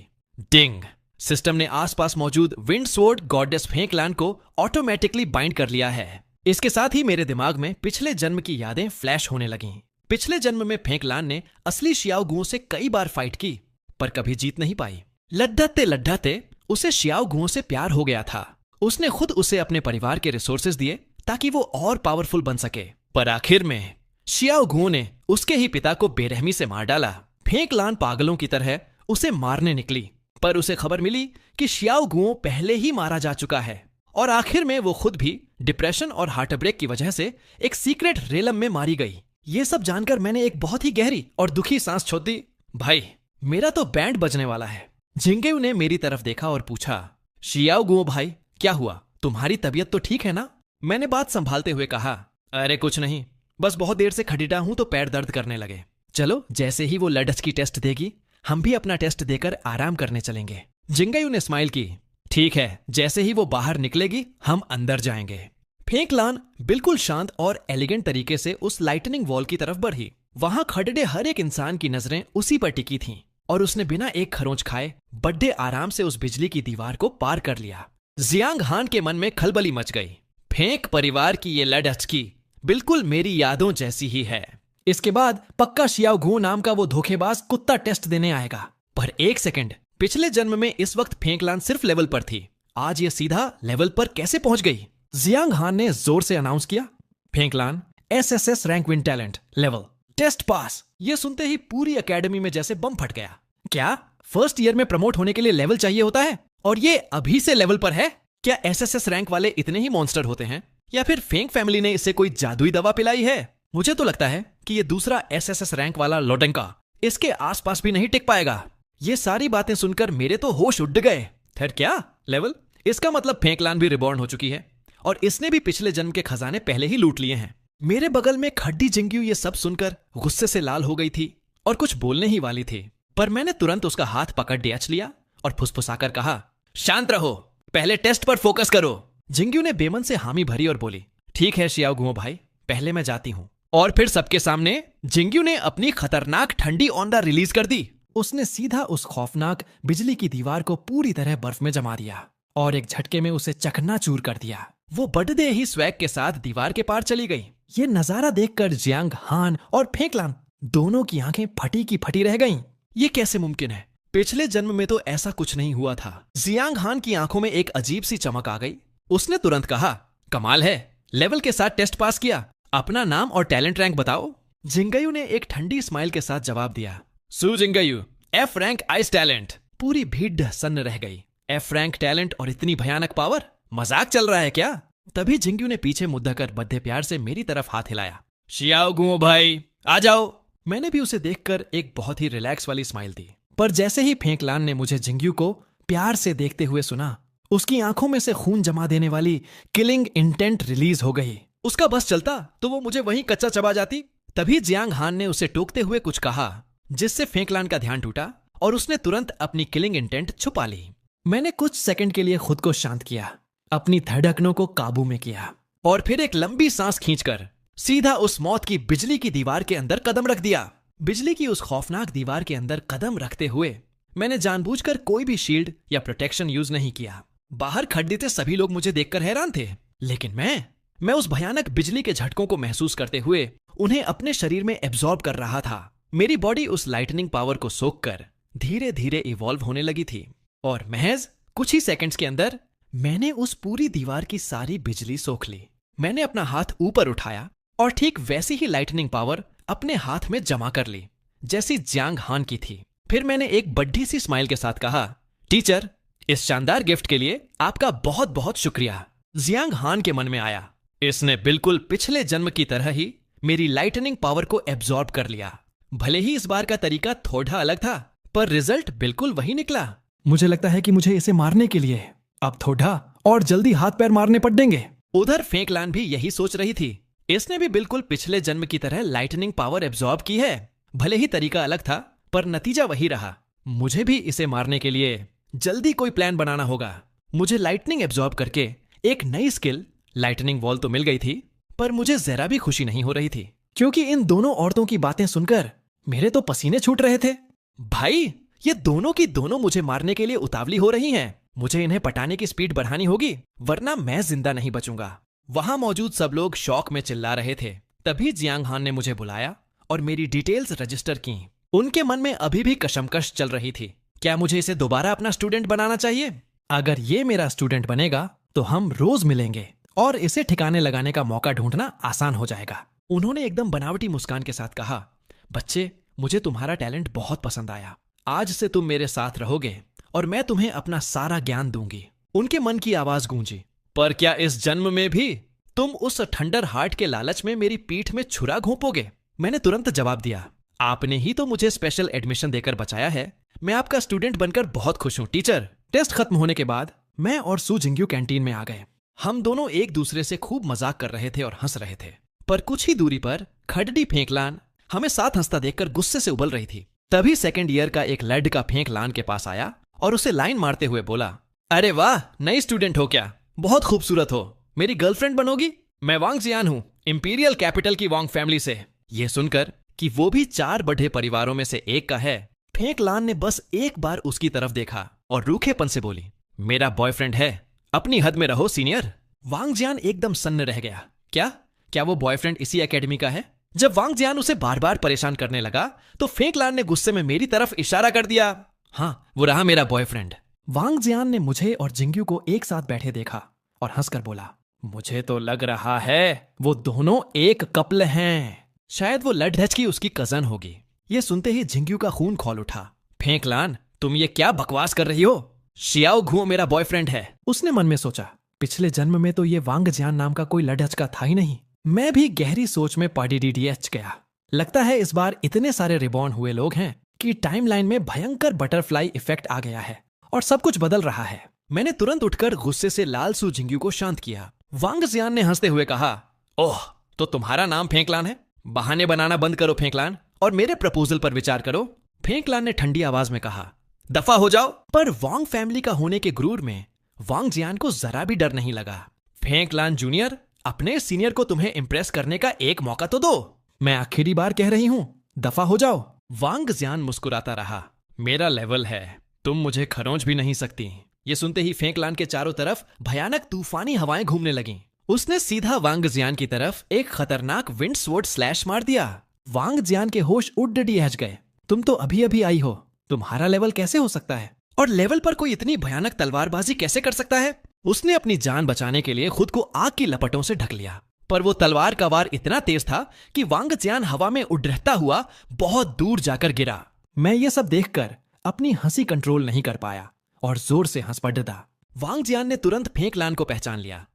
डिंग! सिस्टम ने आसपास मौजूद विंड स्वॉर्ड गॉडेस फेंकलान को ऑटोमेटिकली बाइंड कर लिया है। इसके साथ ही मेरे दिमाग में पिछले जन्म की यादें फ्लैश होने लगीं। पिछले जन्म में फेंकलान ने असली शियाओ गुओं से कई बार फाइट की, पर कभी जीत नहीं पाई। लड्ढाते लड्ढाते उसे शियाओ गुओं से प्यार हो गया था। उसने खुद उसे अपने परिवार के रिसोर्सेज दिए ताकि वो और पावरफुल बन सके, पर आखिर में शियाओ गुओं ने उसके ही पिता को बेरहमी से मार डाला। फेंकलान पागलों की तरह उसे मारने निकली, पर उसे खबर मिली कि शियाओ गुओं पहले ही मारा जा चुका है, और आखिर में वो खुद भी डिप्रेशन और हार्ट ब्रेक की वजह से एक सीक्रेट रेलम में मारी गई। ये सब जानकर मैंने एक बहुत ही गहरी और दुखी सांस छोड़ दी। भाई, मेरा तो बैंड बजने वाला है। जिंगयू ने मेरी तरफ देखा और पूछा, शियाओ गुओ भाई, क्या हुआ? तुम्हारी तबीयत तो ठीक है ना? मैंने बात संभालते हुए कहा, अरे कुछ नहीं, बस बहुत देर से खटीटा हूं तो पैर दर्द करने लगे। चलो, जैसे ही वो लडच की टेस्ट देगी हम भी अपना टेस्ट देकर आराम करने चलेंगे। जिंगयू ने स्माइल की। ठीक है, जैसे ही वो बाहर निकलेगी हम अंदर जाएंगे। फेंकलान बिल्कुल शांत और एलिगेंट तरीके से उस लाइटनिंग वॉल की तरफ बढ़ी। वहां खड़े हर एक इंसान की नजरें उसी पर टिकी थीं, और उसने बिना एक खरोंच खाए बड़े आराम से उस बिजली की दीवार को पार कर लिया। जियांग हान के मन में खलबली मच गई। फेंक परिवार की ये लड़चकी बिल्कुल मेरी यादों जैसी ही है। इसके बाद पक्का शियाओ गुओ नाम का वो धोखेबाज कुत्ता टेस्ट देने आएगा। पर एक सेकंड, पिछले जन्म में इस वक्त फेंकलान सिर्फ लेवल पर थी, आज ये सीधा लेवल पर कैसे पहुंच गई? जियांग हान ने जोर से अनाउंस किया, फेंकलान SSS rank win talent level test pass. ये सुनते ही पूरी एकेडमी में जैसे बम फट गया। क्या फर्स्ट ईयर में प्रमोट होने के लिए लेवल चाहिए होता है, और ये अभी से लेवल पर है? क्या एसएसएस रैंक वाले इतने ही मॉन्स्टर होते हैं, या फिर फेंक फैमिली ने इसे कोई जादुई दवा पिलाई है? मुझे तो लगता है कि ये दूसरा एसएसएस रैंक वाला लोडेंका इसके आसपास भी नहीं टिक पाएगा। ये सारी बातें सुनकर मेरे तो होश उड़ गए। फिर क्या लेवल? इसका मतलब फेंकलान भी रिबॉर्न हो चुकी है, और इसने भी पिछले जन्म के खजाने पहले ही लूट लिए हैं। मेरे बगल में खड्डी जिंगयू ये सब सुनकर गुस्से से लाल हो गई थी और कुछ बोलने ही वाली थी, पर मैंने तुरंत उसका हाथ पकड़ डेच लिया और फुसफुसाकर कहा, शांत रहो, पहले टेस्ट पर फोकस करो। जिंगयू ने बेमन से हामी भरी और बोली, ठीक है शियाओ गुओ भाई, पहले मैं जाती हूं। और फिर सबके सामने जिंगयू ने अपनी खतरनाक ठंडी औंधा रिलीज कर दी। उसने सीधा उस खौफनाक बिजली की दीवार को पूरी तरह बर्फ में जमा दिया और एक झटके में उसे चकनाचूर कर दिया। वो बढ़ते ही स्वैग के साथ दीवार के पार चली गई। ये नजारा देखकर जियांग हान और फेंकलान दोनों की आंखें फटी की फटी रह गईं। ये कैसे मुमकिन है? पिछले जन्म में तो ऐसा कुछ नहीं हुआ था। जियांग हान की आंखों में एक अजीब सी चमक आ गई। उसने तुरंत कहा, कमाल है, लेवल के साथ टेस्ट पास किया, अपना नाम और टैलेंट रैंक बताओ। जिंगयू ने एक ठंडी स्माइल के साथ जवाब दिया, सू जिंगयू, एफ रैंक आइस टैलेंट। पूरी भीड़ सन्न रह गई। एफ रैंक टैलेंट और इतनी भयानक पावर, मजाक चल रहा है क्या? तभी जिंगयू ने पीछे मुद्दा कर बद्दे प्यार से मेरी तरफ हाथ हिलाया। शियाओ गुओ भाई, आ जाओ। मैंने भी उसे देखकर एक बहुत ही रिलैक्स वाली स्माइल दी, पर जैसे ही फेंकलान ने मुझे जिंगयू को प्यार से देखते हुए सुना, उसकी आंखों में से खून जमा देने वाली किलिंग इंटेंट रिलीज हो गई। उसका बस चलता तो वो मुझे वहीं कच्चा चबा जाती। तभी जियांग हान ने उसे टोकते हुए कुछ कहा, जिससे फेंकलान का ध्यान टूटा और उसने तुरंत अपनी किलिंग इंटेंट छुपा ली। मैंने कुछ सेकंड के लिए खुद को शांत किया, अपनी धड़कनों को काबू में किया, और फिर एक लंबी सांस खींचकर सीधा उस मौत की बिजली की दीवार के अंदर कदम रख दिया। बिजली की उस खौफनाक दीवार के अंदर कदम रखते हुए मैंने जानबूझकर कोई भी शील्ड या प्रोटेक्शन यूज नहीं किया। बाहर खड़े थे सभी लोग मुझे देखकर हैरान थे, लेकिन मैं उस भयानक बिजली के झटकों को महसूस करते हुए उन्हें अपने शरीर में एब्जॉर्ब कर रहा था। मेरी बॉडी उस लाइटनिंग पावर को सोखकर धीरे धीरे इवॉल्व होने लगी थी, और महज कुछ ही सेकंड्स के अंदर मैंने उस पूरी दीवार की सारी बिजली सोख ली। मैंने अपना हाथ ऊपर उठाया और ठीक वैसी ही लाइटनिंग पावर अपने हाथ में जमा कर ली जैसी जियांग हान की थी। फिर मैंने एक बड्ढी सी स्माइल के साथ कहा, टीचर, इस शानदार गिफ्ट के लिए आपका बहुत बहुत शुक्रिया। जियांग हान के मन में आया, इसने बिल्कुल पिछले जन्म की तरह ही मेरी लाइटनिंग पावर को एब्जॉर्ब कर लिया। भले ही इस बार का तरीका थोड़ा अलग था, पर रिजल्ट बिल्कुल वही निकला। मुझे लगता है कि मुझे इसे मारने के लिए अब थोड़ा और जल्दी हाथ पैर मारने पड़ेंगे। उधर फेंकलान भी यही सोच रही थी। इसने भी बिल्कुल पिछले जन्म की तरह लाइटनिंग पावर एब्जॉर्ब की है। भले ही तरीका अलग था, पर नतीजा वही रहा। मुझे भी इसे मारने के लिए जल्दी कोई प्लान बनाना होगा। मुझे लाइटनिंग एब्जॉर्ब करके एक नई स्किल लाइटनिंग वॉल तो मिल गई थी, पर मुझे जरा भी खुशी नहीं हो रही थी, क्योंकि इन दोनों औरतों की बातें सुनकर मेरे तो पसीने छूट रहे थे। भाई, ये दोनों की दोनों मुझे मारने के लिए उतावली हो रही हैं। मुझे इन्हें पटाने की स्पीड बढ़ानी होगी, वरना मैं जिंदा नहीं बचूंगा। वहां मौजूद सब लोग शौक में चिल्ला रहे थे। तभी जियांग हान ने मुझे बुलाया और मेरी डिटेल्स रजिस्टर की। उनके मन में अभी भी कशमकश चल रही थी। क्या मुझे इसे दोबारा अपना स्टूडेंट बनाना चाहिए? अगर ये मेरा स्टूडेंट बनेगा तो हम रोज मिलेंगे और इसे ठिकाने लगाने का मौका ढूंढना आसान हो जाएगा। उन्होंने एकदम बनावटी मुस्कान के साथ कहा, बच्चे, मुझे तुम्हारा टैलेंट बहुत पसंद आया। आज से तुम मेरे साथ रहोगे और मैं तुम्हें अपना सारा ज्ञान दूंगी। उनके मन की आवाज गूंजी, पर क्या इस जन्म में भी तुम उस ठंडर हार्ट के लालच में मेरी पीठ में छुरा घोंपोगे? मैंने तुरंत जवाब दिया, आपने ही तो मुझे स्पेशल एडमिशन देकर बचाया है। मैं आपका स्टूडेंट बनकर बहुत खुश हूं टीचर। टेस्ट खत्म होने के बाद मैं और सू जिंग्यू कैंटीन में आ गए। हम दोनों एक दूसरे से खूब मजाक कर रहे थे और हंस रहे थे, पर कुछ ही दूरी पर खडडी फेंकलान हमें साथ हंसता देखकर गुस्से से उबल रही थी। तभी सेकंड ईयर का एक लड का फेंकलान के पास आया और उसे लाइन मारते हुए बोला, अरे वाह, नई स्टूडेंट हो क्या? बहुत खूबसूरत हो। मेरी गर्लफ्रेंड बनोगी? मैं वांग जियान हूं, इंपीरियल कैपिटल की वांग फैमिली से। यह सुनकर कि वो भी 4 बड़े परिवारों में से एक का है, फेंकलान ने बस एक बार उसकी तरफ देखा और रूखेपन से बोली, मेरा बॉयफ्रेंड है, अपनी हद में रहो सीनियर। वांग जियान एकदम सन्न रह गया। क्या वो बॉयफ्रेंड इसी एकेडमी का है? जब वांग जियान उसे बार बार परेशान करने लगा तो फेंकलान ने गुस्से में मेरी तरफ इशारा कर दिया। हाँ, वो रहा मेरा बॉयफ्रेंड। वांग जियान ने मुझे और जिंग्यू को एक साथ बैठे देखा और हंसकर बोला, मुझे तो लग रहा है वो दोनों एक कपल हैं। शायद वो लड़धच की उसकी कजन होगी। ये सुनते ही जिंग्यू का खून खौल उठा। फेंकलान, तुम ये क्या बकवास कर रही हो? शियाओ घुओ मेरा बॉयफ्रेंड है। उसने मन में सोचा, पिछले जन्म में तो ये वांग जियान नाम का कोई लड़धच का था ही नहीं। मैं भी गहरी सोच में पड़ीडीडीएच गया। लगता है इस बार इतने सारे रिबॉर्न हुए लोग हैं कि टाइमलाइन में भयंकर बटरफ्लाई इफेक्ट आ गया है और सब कुछ बदल रहा है। मैंने तुरंत उठकर गुस्से से लाल सू जिंग्यू को शांत किया। वांग जियान ने हंसते हुए कहा, ओह, तो तुम्हारा नाम फेंकलान है? बहाने बनाना बंद करो फेंकलान, और मेरे प्रपोजल पर विचार करो। फेंकलान ने ठंडी आवाज में कहा, दफा हो जाओ। पर वांग फैमिली का होने के गुरूर में वांग जियान को जरा भी डर नहीं लगा। फेंकलान जूनियर, अपने सीनियर को तुम्हें इंप्रेस करने का एक मौका तो दो। मैं आखिरी बार कह रही हूं, दफा हो जाओ। वांग जियान मुस्कुराता रहा, मेरा लेवल है, तुम मुझे खरोंच भी नहीं सकती। ये सुनते ही फेंकलान के चारों तरफ भयानक तूफानी हवाएं घूमने लगीं। उसने सीधा वांग जियान की तरफ एक खतरनाक विंड स्वॉर्ड स्लैश मार दिया। वांग जियान के होश उड़ गए। तुम तो अभी अभी आई हो, तुम्हारा लेवल कैसे हो सकता है? और लेवल पर कोई इतनी भयानक तलवारबाजी कैसे कर सकता है? उसने अपनी जान बचाने के लिए खुद को आग की लपटों से ढक लिया, पर वो तलवार का वार इतना तेज था कि वांग जियान हवा में उड़ता हुआ बहुत दूर जाकर गिरा। मैं ये सब देखकर अपनी हंसी कंट्रोल नहीं कर पाया और जोर से हंस पड़ा। वांग जियान ने तुरंत फेंकलान को पहचान लिया।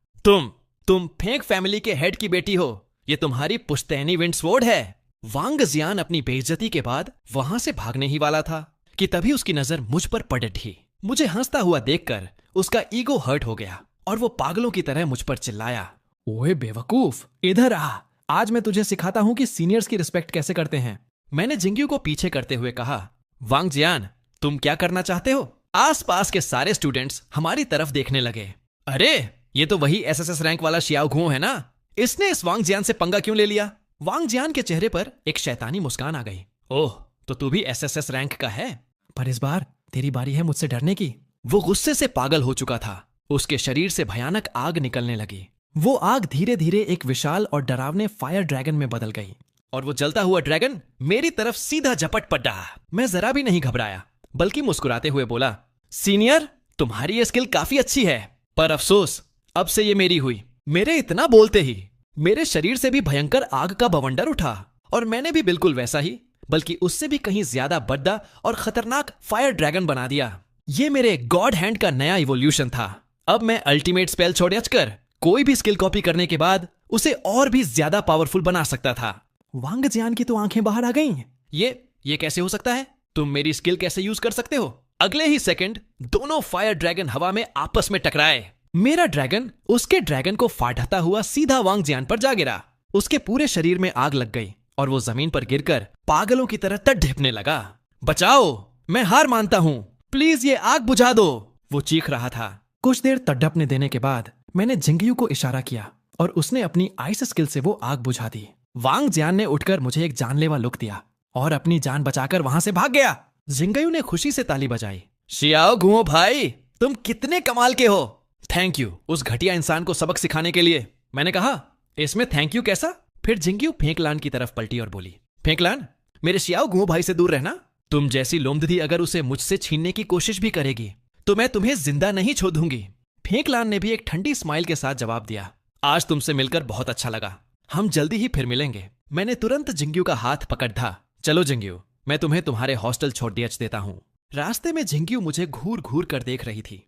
तुम फेंक फैमिली के हेड की बेटी हो। ये तुम्हारी पुश्तैनी विंड स्वॉर्ड है। वांग जियान अपनी बेइज्जती के बाद वहां से भागने ही वाला था कि तभी उसकी नजर मुझ पर पड़ ढी। मुझे हंसता हुआ देखकर उसका ईगो हर्ट हो गया और वो पागलों की तरह मुझ पर चिल्लाया, ओए बेवकूफ, इधर आ, आज मैं तुझे सिखाता हूं कि सीनियर्स की रिस्पेक्ट कैसे करते हैं। मैंने जिंग्यू को पीछे करते हुए कहा, वांग जियान, तुम क्या करना चाहते हो? आसपास के सारे स्टूडेंट्स हमारी तरफ देखने लगे। अरे, ये तो वही एसएसएस रैंक वाला शियाओ घुओ है ना? इसने इस वांग जियान से पंगा क्यों ले लिया? वांग जियान के चेहरे पर एक शैतानी मुस्कान आ गई। ओह, तो तू भी एसएसएस रैंक का है? पर इस बार तेरी बारी है मुझसे डरने की। वो गुस्से से पागल हो चुका था। उसके शरीर से भयानक आग निकलने लगी। वो आग धीरे धीरे एक विशाल और डरावने फायर ड्रैगन में बदल गई और वो जलता हुआ ड्रैगन मेरी तरफ सीधा झपट पड़ा। मैं जरा भी नहीं घबराया, बल्कि मुस्कुराते हुए बोला, सीनियर, तुम्हारी ये स्किल काफी अच्छी है, पर अफसोस अब से ये मेरी हुई। मेरे इतना बोलते ही मेरे शरीर से भी भयंकर आग का बवंडर उठा और मैंने भी बिल्कुल वैसा ही, बल्कि उससे भी कहीं ज्यादा बड़ा और खतरनाक फायर ड्रैगन बना दिया। ये मेरे गॉड हैंड का नया इवोल्यूशन था। अब मैं अल्टीमेट स्पेल छोड़कर कोई भी स्किल कॉपी करने के बाद उसे और भी ज्यादा पावरफुल बना सकता था। वांग जियान की तो आंखें बाहर आ गईं। ये कैसे हो सकता है? तुम मेरी स्किल कैसे यूज कर सकते हो? अगले ही सेकंड दोनों फायर ड्रैगन हवा में आपस में टकराए। मेरा ड्रैगन उसके ड्रैगन को फाड़ता हुआ सीधा वांग जियान पर जा गिरा। उसके पूरे शरीर में आग लग गई और वो जमीन पर गिरकर पागलों की तरह तड़फने लगा। बचाओ, मैं हार मानता हूं, प्लीज ये आग बुझा दो, वो चीख रहा था। कुछ देर तड़पने देने के बाद मैंने जिंगयू को इशारा किया और उसने अपनी आइस स्किल से वो आग बुझा दी। वांग जियान ने उठकर मुझे एक जानलेवा लुक दिया और अपनी जान बचाकर वहां से भाग गया। जिंगयू ने खुशी से ताली बजाई। शियाओ गुओ भाई, तुम कितने कमाल के हो। थैंक यू उस घटिया इंसान को सबक सिखाने के लिए। मैंने कहा, इसमें थैंक यू कैसा? फिर जिंगयू फेंकलान की तरफ पलटी और बोली, फेंकलान, मेरे शियाओ गुओ भाई से दूर रहना। तुम जैसी लोमदधी अगर उसे मुझसे छीनने की कोशिश भी करेगी तो मैं तुम्हें जिंदा नहीं छोड़ दूंगी। फेंकलान ने भी एक ठंडी स्माइल के साथ जवाब दिया, आज तुमसे मिलकर बहुत अच्छा लगा, हम जल्दी ही फिर मिलेंगे। मैंने तुरंत जिंगयू का हाथ पकड़ था। चलो जिंगयू, मैं तुम्हें तुम्हारे हॉस्टल छोड़ दिया देता हूँ। रास्ते में जिंगयू मुझे घूर घूर कर देख रही थी।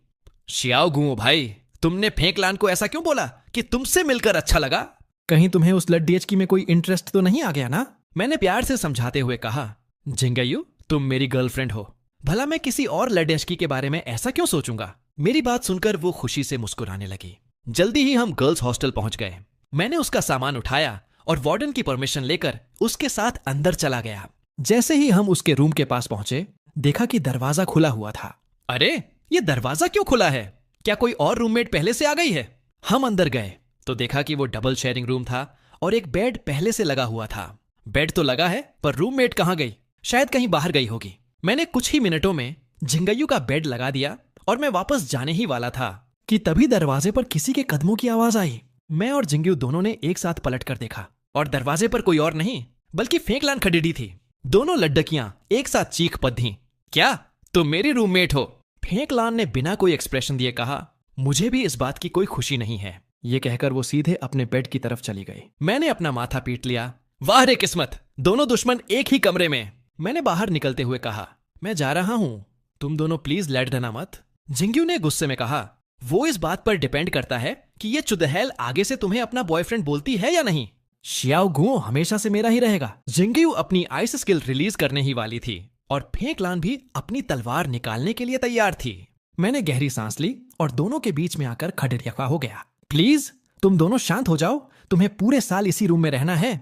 शियाओ गुओ भाई, तुमने फेंकलान को ऐसा क्यों बोला कि तुमसे मिलकर अच्छा लगा? कहीं तुम्हें उस लड्डीएचकी में कोई इंटरेस्ट तो नहीं आ गया ना? मैंने प्यार से समझाते हुए कहा, जिंगयू, तुम मेरी गर्लफ्रेंड हो, भला मैं किसी और लड्डीएचकी के बारे में ऐसा क्यों सोचूंगा? मेरी बात सुनकर वो खुशी से मुस्कुराने लगी। जल्दी ही हम गर्ल्स हॉस्टल पहुंच गए। मैंने उसका सामान उठाया और वार्डन की परमिशन लेकर उसके साथ अंदर चला गया। जैसे ही हम उसके रूम के पास पहुंचे, देखा कि दरवाजा खुला हुआ था। अरे, ये दरवाजा क्यों खुला है? क्या कोई और रूममेट पहले से आ गई है? हम अंदर गए तो देखा कि वो डबल शेयरिंग रूम था और एक बेड पहले से लगा हुआ था। बेड तो लगा है, पर रूममेट कहाँ गई? शायद कहीं बाहर गई होगी। मैंने कुछ ही मिनटों में जिंगयू का बेड लगा दिया और मैं वापस जाने ही वाला था कि तभी दरवाजे पर किसी के कदमों की आवाज आई। मैं और जिंगयू दोनों ने एक साथ पलट कर देखा और दरवाजे पर कोई और नहीं बल्कि फेंकलान खड़ी थी। दोनों लड्डकियां एक साथ चीख पड़ी, क्या तुम मेरी रूममेट हो? फेंकलान ने बिना कोई एक्सप्रेशन दिए कहा, मुझे भी इस बात की कोई खुशी नहीं है। ये कहकर वो सीधे अपने बेड की तरफ चली गई। मैंने अपना माथा पीट लिया। वाह रे किस्मत, दोनों दुश्मन एक ही कमरे में। मैंने बाहर निकलते हुए कहा, मैं जा रहा हूं, तुम दोनों प्लीज लड़ देना मत। जिंगयू ने गुस्से में कहा, वो इस बात पर डिपेंड करता है कि ये चुदहैल आगे से तुम्हें अपना बॉयफ्रेंड बोलती है या नहीं। शियाओ गुओ हमेशा से मेरा ही रहेगा। जिंगयू अपनी आइस स्किल रिलीज करने ही वाली थी और फेंकलान भी अपनी तलवार निकालने के लिए तैयार थी। मैंने गहरी सांस ली और दोनों के बीच में आकर खड़े हो गया। प्लीज तुम दोनों शांत हो जाओ, तुम्हें पूरे साल इसी रूम में रहना है।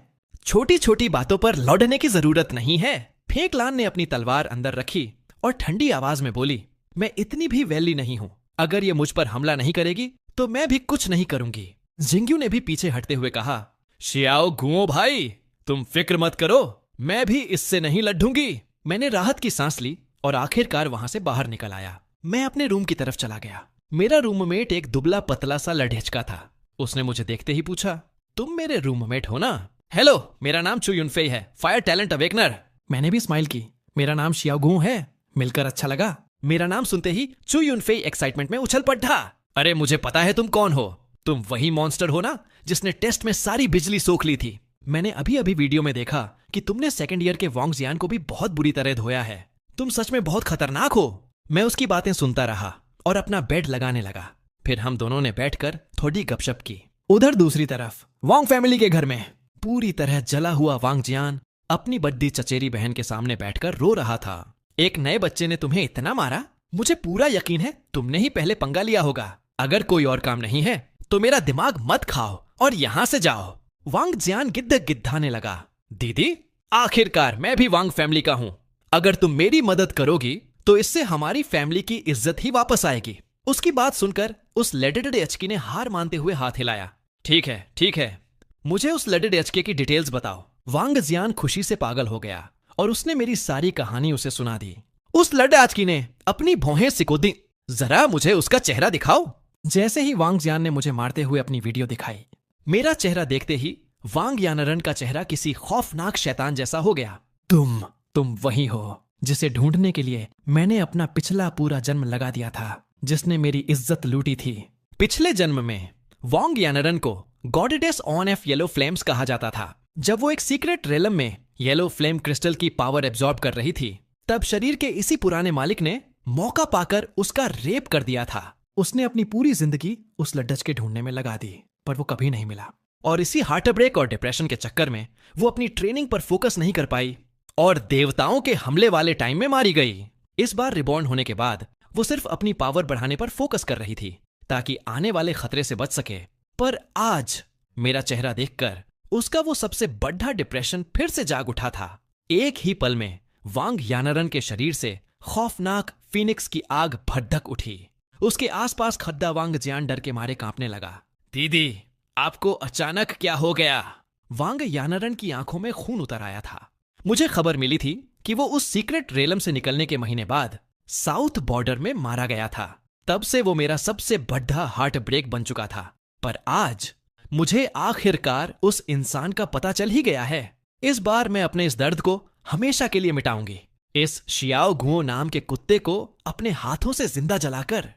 छोटी छोटी बातों पर लौटने की जरूरत नहीं है। फेंकलान ने अपनी तलवार अंदर रखी और ठंडी आवाज में बोली, मैं इतनी भी वैली नहीं हूं, अगर ये मुझ पर हमला नहीं करेगी तो मैं भी कुछ नहीं करूंगी। जिंगयू ने भी पीछे हटते हुए कहा, शियाओ गुओ भाई, तुम फिक्र मत करो, मैं भी इससे नहीं लड़ूंगी। मैंने राहत की सांस ली और आखिरकार वहां से बाहर निकल आया। मैं अपने रूम की तरफ चला गया। मेरा रूममेट एक दुबला पतला सा लड़ेचका था। उसने मुझे देखते ही पूछा, तुम मेरे रूममेट हो ना? हेलो, मेरा नाम चू युनफेई है, फायर टैलेंट अवेकनर। मैंने भी स्माइल की। मेरा नाम शियाओ गुओ है, मिलकर अच्छा लगा। मेरा नाम सुनते ही चू युनफेई एक्साइटमेंट में उछल पड़ा। अरे मुझे पता है तुम कौन हो, तुम वही मॉन्स्टर हो ना जिसने टेस्ट में सारी बिजली सोख ली थी। मैंने अभी अभी वीडियो में देखा कि तुमने सेकंड ईयर के वांग जियान को भी बहुत बुरी तरह धोया है। तुम सच में बहुत खतरनाक हो। मैं उसकी बातें सुनता रहा और अपना बेड लगाने लगा। फिर हम दोनों ने बैठकर थोड़ी गपशप की। उधर दूसरी तरफ वांग फैमिली के घर में पूरी तरह जला हुआ वांग जियान अपनी बड्डी चचेरी बहन के सामने बैठकर रो रहा था। एक नए बच्चे ने तुम्हें इतना मारा? मुझे पूरा यकीन है तुमने ही पहले पंगा लिया होगा। अगर कोई और काम नहीं है तो मेरा दिमाग मत खाओ और यहां से जाओ। वांग जियान गिद्ध गिद्धाने लगा। दीदी, आखिरकार मैं भी वांग फैमिली का हूं। अगर तुम मेरी मदद करोगी तो इससे हमारी फैमिली की इज्जत ही वापस आएगी। उसकी बात सुनकर उस लड़ेचके ने हार मानते हुए हाथ हिलाया। ठीक है, ठीक है, मुझे उस लड़ेचके की डिटेल्स बताओ। वांग जियान खुशी से पागल हो गया और उसने मेरी सारी कहानी उसे सुना दी। उस लड़ेचके ने अपनी भौहें सिकोदी। जरा मुझे उसका चेहरा दिखाओ। जैसे ही वांग जियान ने मुझे मारते हुए अपनी वीडियो दिखाई, मेरा चेहरा देखते ही वांग यानरन का चेहरा किसी खौफनाक शैतान जैसा हो गया। तुम वही हो जिसे ढूंढने के लिए मैंने अपना पिछला पूरा जन्म लगा दिया था, जिसने मेरी इज्जत लूटी थी। पिछले जन्म में वांग यानरन को goddess on off yellow flames कहा जाता था। जब वो एक सीक्रेट रेलम में येलो फ्लेम क्रिस्टल की पावर एब्जॉर्ब कर रही थी, तब शरीर के इसी पुराने मालिक ने मौका पाकर उसका रेप कर दिया था। उसने अपनी पूरी जिंदगी उस लड्डच के ढूंढने में लगा दी, पर वो कभी नहीं मिला। और इसी हार्ट ब्रेक और डिप्रेशन के चक्कर में वो अपनी ट्रेनिंग पर फोकस नहीं कर पाई और देवताओं के हमले वाले टाइम में मारी गई। इस बार रिबॉर्न होने के बाद वो सिर्फ अपनी पावर बढ़ाने पर फोकस कर रही थी ताकि आने वाले खतरे से बच सके। पर आज मेरा चेहरा देखकर उसका वो सबसे बड़ा डिप्रेशन फिर से जाग उठा था। एक ही पल में वांग यानरन के शरीर से खौफनाक फीनिक्स की आग भड़क उठी। उसके आसपास खद्दा वांग जियान डर के मारे कांपने लगा। दीदी, आपको अचानक क्या हो गया? वांग यानारन की आंखों में खून उतर आया था। मुझे खबर मिली थी कि वो उस सीक्रेट रेलम से निकलने के महीने बाद साउथ बॉर्डर में मारा गया था। तब से वो मेरा सबसे बड़ा हार्ट ब्रेक बन चुका था। पर आज मुझे आखिरकार उस इंसान का पता चल ही गया है। इस बार मैं अपने इस दर्द को हमेशा के लिए मिटाऊंगी। इस शियाओ गुओ नाम के कुत्ते को अपने हाथों से जिंदा जलाकर